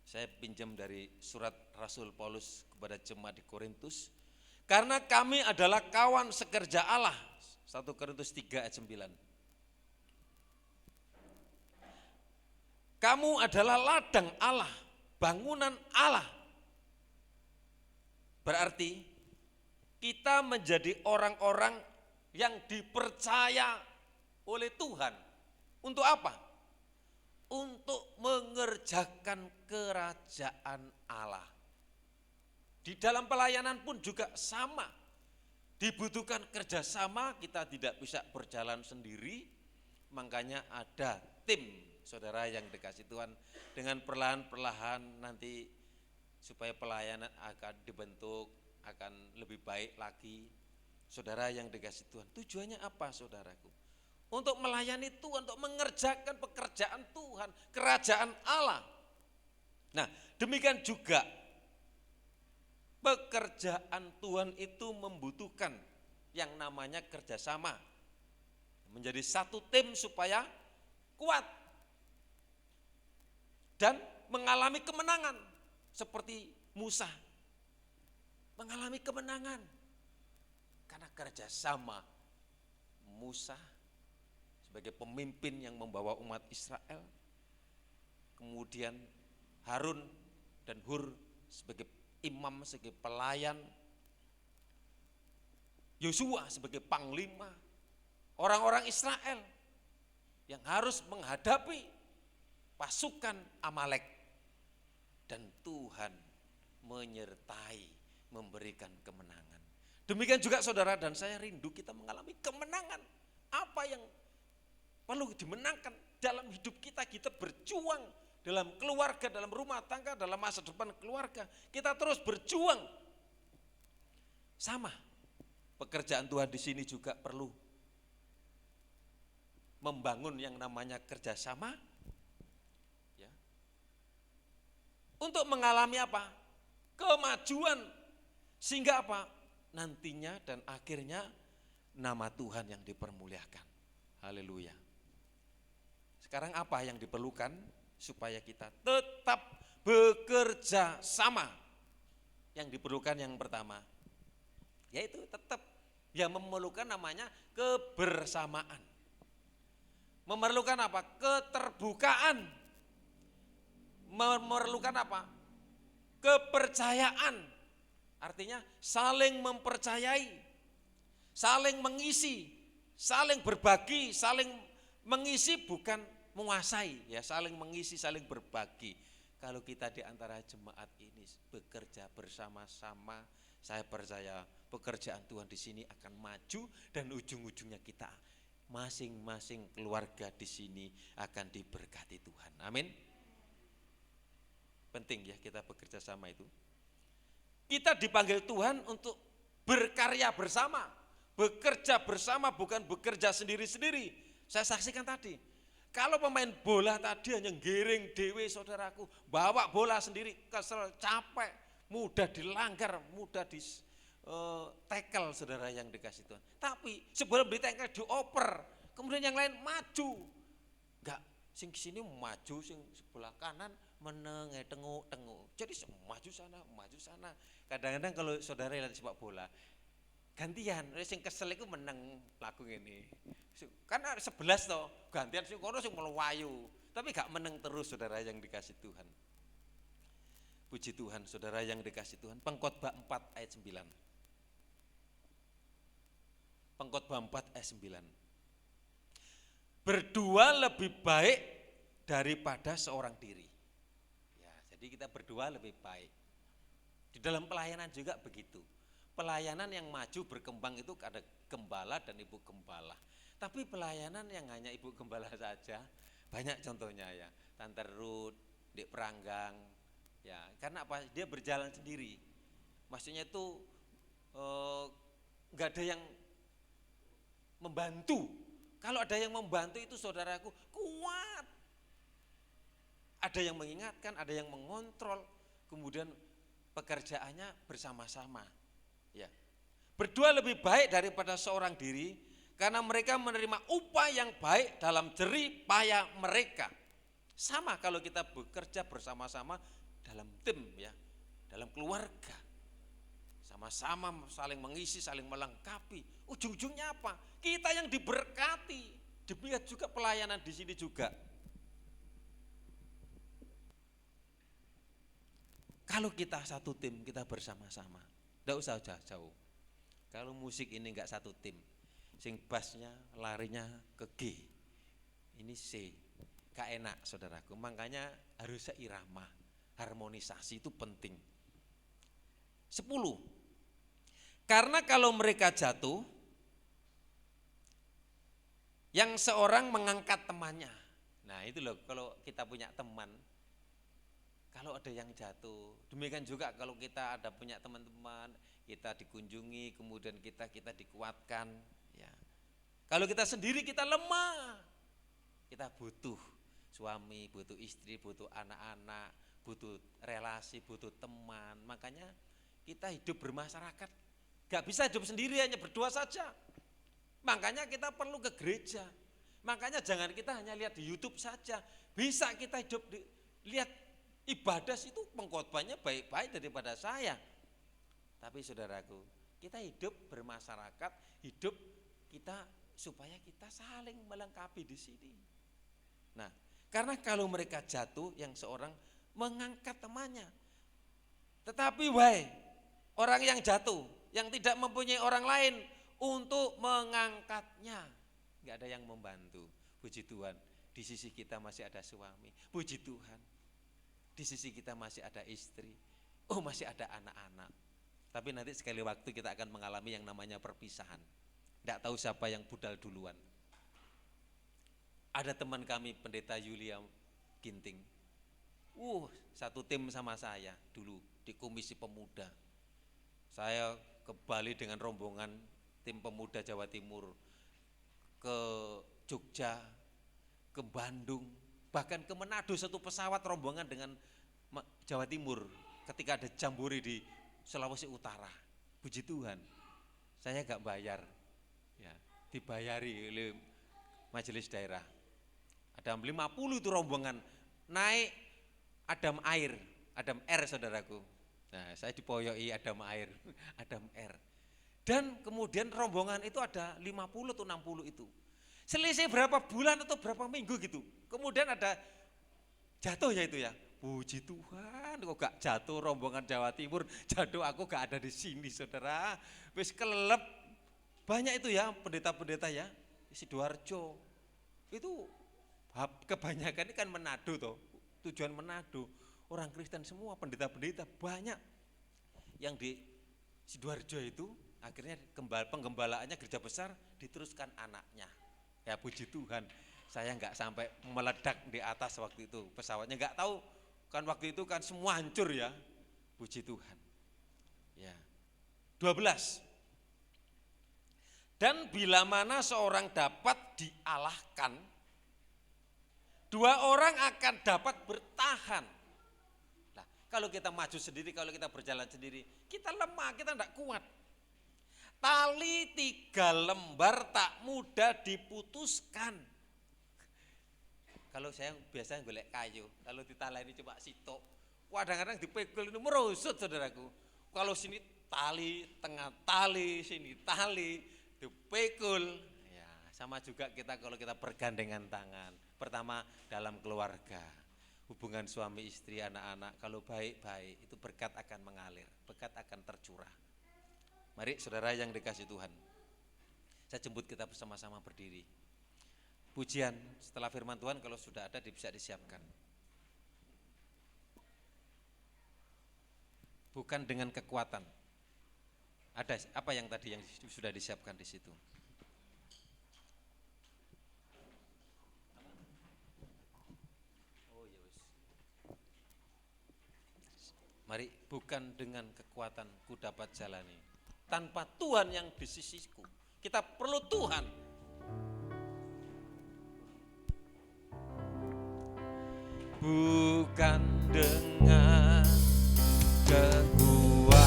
Saya pinjam dari surat Rasul Paulus kepada jemaat di Korintus. Karena kami adalah kawan sekerja Allah. 1 Korintus 3 ayat 9. Kamu adalah ladang Allah, bangunan Allah. Berarti kita menjadi orang-orang yang dipercaya oleh Tuhan. Untuk apa? Untuk mengerjakan kerajaan Allah. Di dalam pelayanan pun juga sama. Dibutuhkan kerjasama, kita tidak bisa berjalan sendiri. Makanya ada tim, saudara yang dikasih Tuhan. Dengan perlahan-perlahan nanti supaya pelayanan akan dibentuk, akan lebih baik lagi. Saudara yang dikasih Tuhan, tujuannya apa saudaraku? Untuk melayani Tuhan, untuk mengerjakan pekerjaan Tuhan, kerajaan Allah. Nah, demikian juga pekerjaan Tuhan itu membutuhkan yang namanya kerjasama. Menjadi satu tim supaya kuat dan mengalami kemenangan. Seperti Musa mengalami kemenangan karena kerjasama Musa sebagai pemimpin yang membawa umat Israel, kemudian Harun dan Hur sebagai imam, sebagai pelayan, Yosua sebagai panglima, orang-orang Israel yang harus menghadapi pasukan Amalek, dan Tuhan menyertai, memberikan kemenangan. Demikian juga saudara dan saya rindu kita mengalami kemenangan. Apa yang perlu dimenangkan dalam hidup kita, kita berjuang dalam keluarga, dalam rumah tangga, dalam masa depan keluarga. Kita terus berjuang. Sama, pekerjaan Tuhan di sini juga perlu membangun yang namanya kerjasama. Ya. Untuk mengalami apa? Kemajuan. Sehingga apa? Nantinya dan akhirnya nama Tuhan yang dipermuliakan. Haleluya. Sekarang apa yang diperlukan supaya kita tetap bekerja sama? Yang diperlukan yang pertama, yaitu tetap yang memerlukan namanya kebersamaan. Memerlukan apa? Keterbukaan. Memerlukan apa? Kepercayaan. Artinya saling mempercayai, saling mengisi, saling berbagi, saling mengisi bukan menguasai, ya saling mengisi, saling berbagi. Kalau kita di antara jemaat ini bekerja bersama-sama, saya percaya pekerjaan Tuhan di sini akan maju dan ujung-ujungnya kita masing-masing keluarga di sini akan diberkati Tuhan. Amin. Penting ya kita bekerja sama itu. Kita dipanggil Tuhan untuk berkarya bersama, bekerja bersama, bukan bekerja sendiri-sendiri. Saya saksikan tadi, kalau pemain bola tadi hanya giring dewe saudaraku, bawa bola sendiri, kesel, capek, mudah dilanggar, mudah di tackle saudara yang dikasih Tuhan. Tapi sebelum di tackle dioper, kemudian yang lain maju. Enggak, sing sini maju, sing sebelah kanan meneng, tengok. Jadi maju sana. Kadang-kadang kalau saudara lihat sepak bola, gantian, sing kesel itu meneng lagu ini. Kan ada 11 toh, gantian sing kono sing melayu. Tapi gak meneng terus saudara yang dikasih Tuhan. Puji Tuhan saudara yang dikasih Tuhan. Pengkhotbah 4 ayat 9. Pengkhotbah 4 ayat 9. Berdua lebih baik daripada seorang diri. Ya, jadi kita berdua lebih baik. Di dalam pelayanan juga begitu. Pelayanan yang maju berkembang itu ada gembala dan ibu gembala. Tapi pelayanan yang hanya ibu gembala saja, banyak contohnya ya. Tante Ruth, Dik Peranggang, ya karena apa? Dia berjalan sendiri. Maksudnya itu enggak ada yang membantu. Kalau ada yang membantu itu saudaraku kuat. Ada yang mengingatkan, ada yang mengontrol, kemudian pekerjaannya bersama-sama. Ya. Berdua lebih baik daripada seorang diri karena mereka menerima upah yang baik dalam jerih payah mereka. Sama kalau kita bekerja bersama-sama, dalam tim ya, dalam keluarga. Sama-sama saling mengisi, saling melengkapi. Ujung-ujungnya apa? Kita yang diberkati. Demikian juga pelayanan di sini juga. Kalau kita satu tim, kita bersama-sama, tidak usah jauh-jauh. Kalau musik ini enggak satu tim, sing bassnya larinya ke G, ini C, gak enak saudaraku. Makanya harus seirama, harmonisasi itu penting. 10. Karena kalau mereka jatuh, yang seorang mengangkat temannya. Nah itu loh, kalau kita punya teman, kalau ada yang jatuh, demikian juga kalau kita ada punya teman-teman, kita dikunjungi, kemudian kita dikuatkan. Ya. Kalau kita sendiri kita lemah, kita butuh suami, butuh istri, butuh anak-anak, butuh relasi, butuh teman. Makanya kita hidup bermasyarakat, gak bisa hidup sendiri hanya berdua saja. Makanya kita perlu ke gereja. Makanya jangan kita hanya lihat di YouTube saja, bisa kita hidup lihat ibadah itu pengkhotbahnya baik-baik daripada saya. Tapi saudaraku, kita hidup bermasyarakat, hidup kita supaya kita saling melengkapi di sini. Nah, karena kalau mereka jatuh, yang seorang mengangkat temannya. Tetapi orang yang jatuh, yang tidak mempunyai orang lain untuk mengangkatnya, nggak ada yang membantu. Puji Tuhan, di sisi kita masih ada suami. Puji Tuhan, di sisi kita masih ada istri, masih ada anak-anak. Tapi nanti sekali waktu kita akan mengalami yang namanya perpisahan. Tidak tahu siapa yang budal duluan. Ada teman kami Pendeta Yulia Ginting, satu tim sama saya dulu di Komisi Pemuda. Saya ke Bali dengan rombongan tim pemuda Jawa Timur, ke Jogja, ke Bandung, bahkan ke Manado, satu pesawat rombongan dengan Jawa Timur ketika ada jambore di Sulawesi Utara. Puji Tuhan, saya gak bayar, ya, dibayari oleh majelis daerah. Ada 50 itu rombongan naik Adam Air saudaraku. Nah, saya dipoyoi Adam Air, Adam Air. Dan kemudian rombongan itu ada 50 atau 60 itu. Selisih berapa bulan atau berapa minggu gitu. Kemudian ada jatuh ya itu ya. Puji Tuhan, kok gak jatuh rombongan Jawa Timur, jatuh aku gak ada di sini saudara. Wis kelelep, banyak itu ya pendeta-pendeta ya, Sidoarjo. Itu kebanyakan ini kan Manado toh, tujuan Manado. Orang Kristen semua, pendeta-pendeta banyak. Yang di Sidoarjo itu akhirnya penggembalaannya gereja besar diteruskan anaknya. Ya puji Tuhan, saya nggak sampai meledak di atas waktu itu pesawatnya, nggak tahu kan waktu itu kan semua hancur ya, puji Tuhan. Ya, 12. Dan bila mana seorang dapat dialahkan, 2 orang akan dapat bertahan. Nah, kalau kita maju sendiri, kalau kita berjalan sendiri, kita lemah, kita enggak kuat. Tali 3 lembar tak mudah diputuskan. Kalau saya biasanya golek kayu, kalau ditaleni cuma sitok, kadang-kadang dipegel ini merosot saudaraku. Kalau sini tali, tengah tali, sini tali, dipegel. Ya, sama juga kita kalau kita bergandengan tangan. Pertama dalam keluarga, hubungan suami istri, anak-anak, kalau baik-baik itu berkat akan mengalir, berkat akan tercurah. Mari saudara yang dikasih Tuhan, saya jemput kita bersama-sama berdiri. Pujian setelah firman Tuhan kalau sudah ada bisa disiapkan. Bukan dengan kekuatan. Ada apa yang tadi yang sudah disiapkan di situ? Oh ya wis. Mari, bukan dengan kekuatan ku dapat jalani. Tanpa Tuhan yang di sisiku. Kita perlu Tuhan. Bukan dengan kekuatanku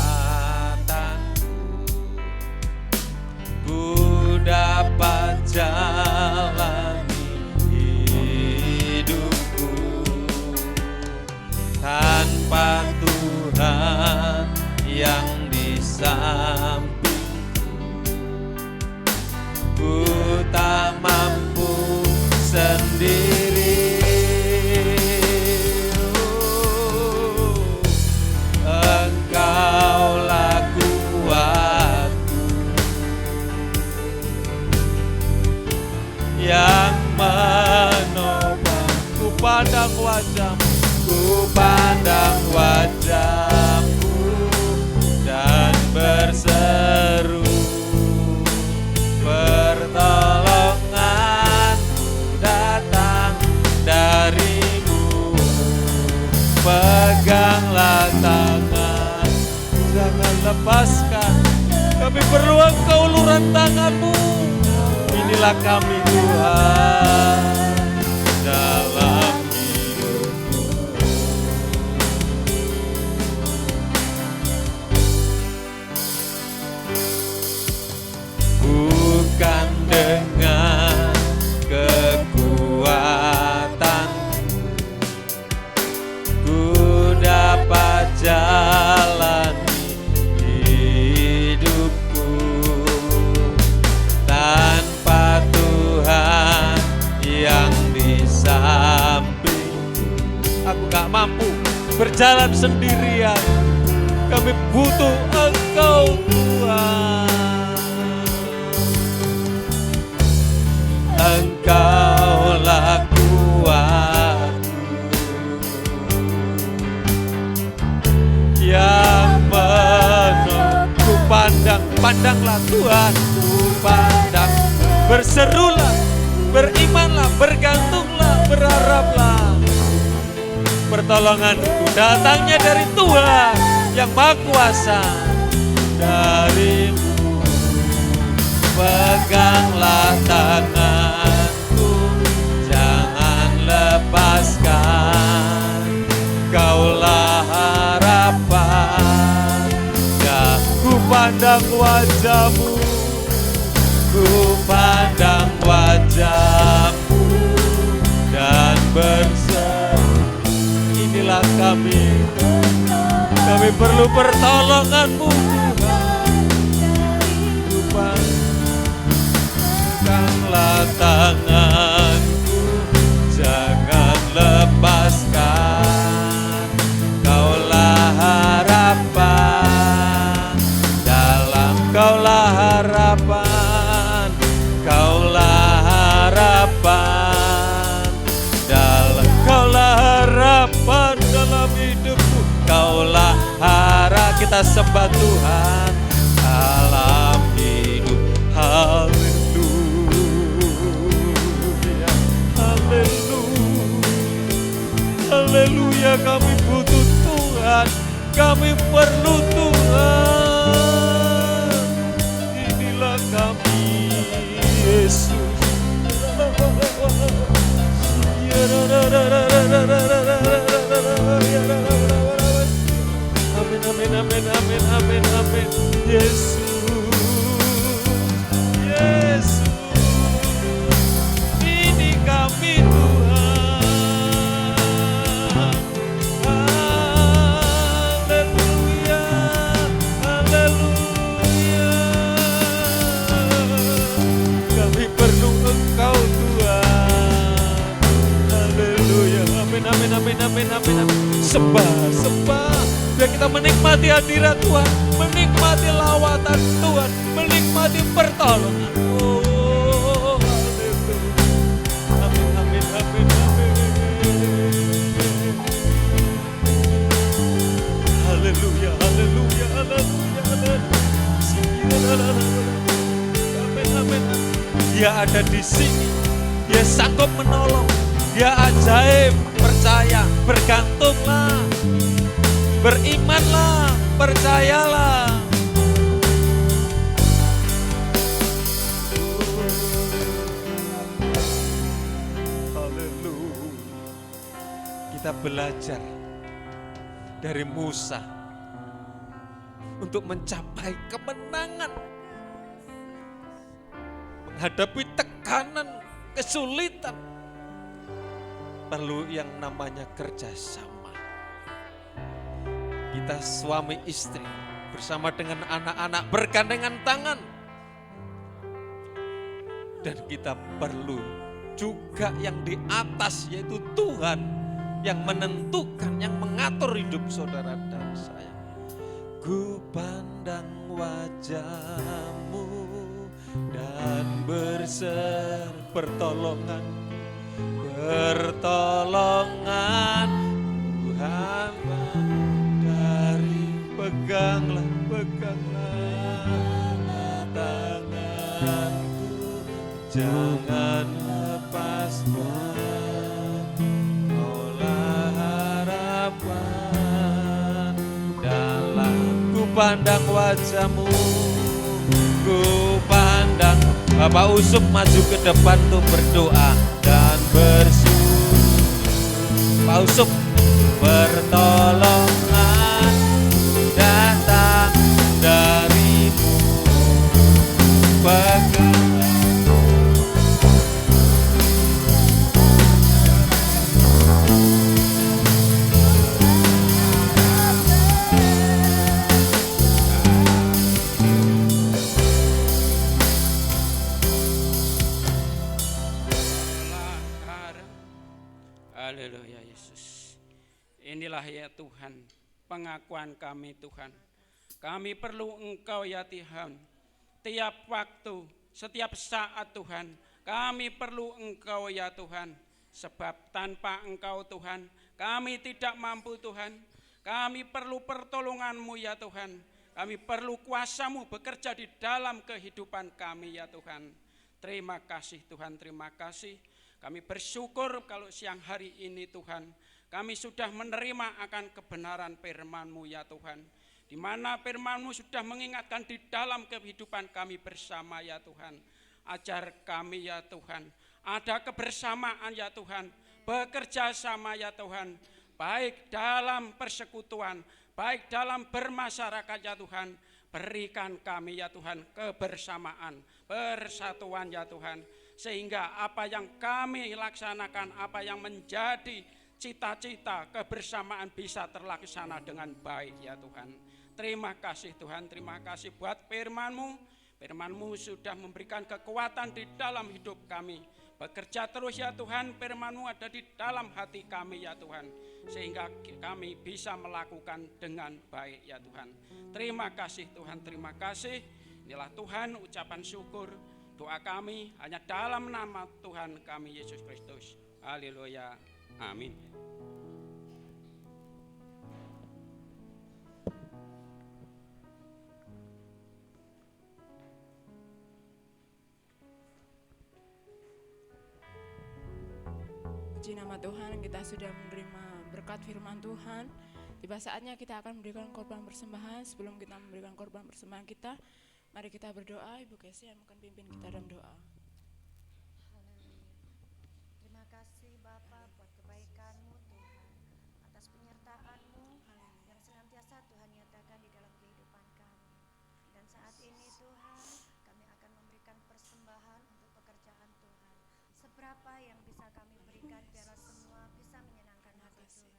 ku dapat jalani hidupku, tanpa pandang wajah-Mu, ku pandang wajah-Mu dan berseru, pertolonganku datang dari-Mu. Peganglah tangan, jangan lepaskan, kami perlu Engkau uluran tangan-Mu. Inilah kami Tuhan dalam hidupku. Bukan dengan kekuatan ku dapat jalani hidupku, tanpa Tuhan yang di sampingku aku gak mampu berjalan sendirian. Kami butuh Engkau Tuhan. Engkaulah kuatku yang menolong. Ku pandanglah Tuhan, ku pandang. Berserulah, berimanlah, bergantunglah, berharaplah. Pertolonganku datangnya dari Tuhan yang Maha Kuasa. Dari-Mu peganglah tanganku, jangan lepaskan. Kaulah harapan, ya ku pandang wajah-Mu, ku pandang wajah-Mu dan berseru. Inilah kami perlu pertolongan-Mu Tuhan. Ku peganglah tanganku, jangan lepaskan. Kaulah harapan, dalam Kaulah harapan, Kaulah harapan, dalam Kaulah harapan dalam hidupku. Kaulah harapan, kita sembah Tuhan dalam hidup. Haleluya, haleluya, haleluya. Kami butuh Tuhan, kami perlu Tuhan. Inilah kami Yesus. Amin, amin, amin, amin, amin, amin. Yesus, Yesus, ini kami Tuhan. Haleluya, haleluya. Kami perlu Engkau Tuhan. Haleluya, amin, amin, amin, amin, amin, amin. Sembah, sembah. Biar kita menikmati hadirat Tuhan, menikmati lawatan Tuhan, menikmati pertolongan. Oh, haleluya. Amin, amin, amin, amin. Haleluya, haleluya, haleluya, haleluya. Amin, amin. Dia ada di sini, Dia sanggup menolong, Dia ajaib. Percaya, bergantunglah, berimanlah, percayalah. Haleluya. Kita belajar dari Musa untuk mencapai kemenangan, menghadapi tekanan, kesulitan. Perlu yang namanya kerjasama. Kita suami istri bersama dengan anak-anak bergandengan tangan. Dan kita perlu juga yang di atas, yaitu Tuhan yang menentukan, yang mengatur hidup saudara dan saya. Ku pandang wajah-Mu dan berseru, pertolongan pertolongan Tuhan dari peganglah tanganku, jangan lepaskan, Kaulah harapan dalam ku pandang wajahmu, ku pandang. Bapak Usuk maju ke depan tuh berdoa dan bersyukur. Pak Usuk, pertolongan datang darimu, pegang. Haleluya Yesus. Inilah ya Tuhan pengakuan kami Tuhan. Kami perlu Engkau ya Tuhan. Tiap waktu, setiap saat Tuhan. Kami perlu Engkau ya Tuhan. Sebab tanpa Engkau Tuhan, kami tidak mampu Tuhan. Kami perlu pertolongan-Mu ya Tuhan. Kami perlu kuasa-Mu bekerja di dalam kehidupan kami ya Tuhan. Terima kasih Tuhan, terima kasih. Kami bersyukur kalau siang hari ini Tuhan, kami sudah menerima akan kebenaran firman-Mu ya Tuhan. Di mana firman-Mu sudah mengingatkan di dalam kehidupan kami bersama ya Tuhan. Ajar kami ya Tuhan, ada kebersamaan ya Tuhan, bekerja sama ya Tuhan, baik dalam persekutuan, baik dalam bermasyarakat ya Tuhan. Berikan kami ya Tuhan kebersamaan, persatuan ya Tuhan. Sehingga apa yang kami laksanakan, apa yang menjadi cita-cita kebersamaan bisa terlaksana dengan baik ya Tuhan. Terima kasih Tuhan, terima kasih buat firman-Mu. Firman-Mu sudah memberikan kekuatan di dalam hidup kami. Bekerja terus ya Tuhan, firman-Mu ada di dalam hati kami ya Tuhan. Sehingga kami bisa melakukan dengan baik ya Tuhan. Terima kasih Tuhan, terima kasih. Inilah Tuhan ucapan syukur. Doa kami hanya dalam nama Tuhan kami Yesus Kristus. Haleluya. Amin. Puji nama Tuhan, kita sudah menerima berkat firman Tuhan. Tiba saatnya kita akan memberikan korban persembahan. Sebelum kita memberikan korban persembahan kita, mari kita berdoa. Ibu Kesi yang akan pimpin kita dalam doa. Haleluya. Terima kasih Bapa buat kebaikan-Mu Tuhan, atas penyertaan-Mu yang senantiasa Tuhan nyatakan di dalam kehidupan kami. Dan saat ini Tuhan, kami akan memberikan persembahan untuk pekerjaan Tuhan. Seberapa yang bisa kami berikan biarlah semua bisa menyenangkan hati Tuhan.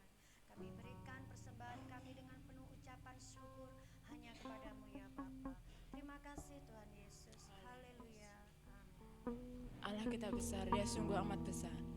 Kami berikan persembahan kami dengan penuh ucapan syukur hanya kepadamu ya Bapa. Terima kasih Tuhan Yesus. Haleluya. Amin. Allah kita besar, Dia sungguh amat besar.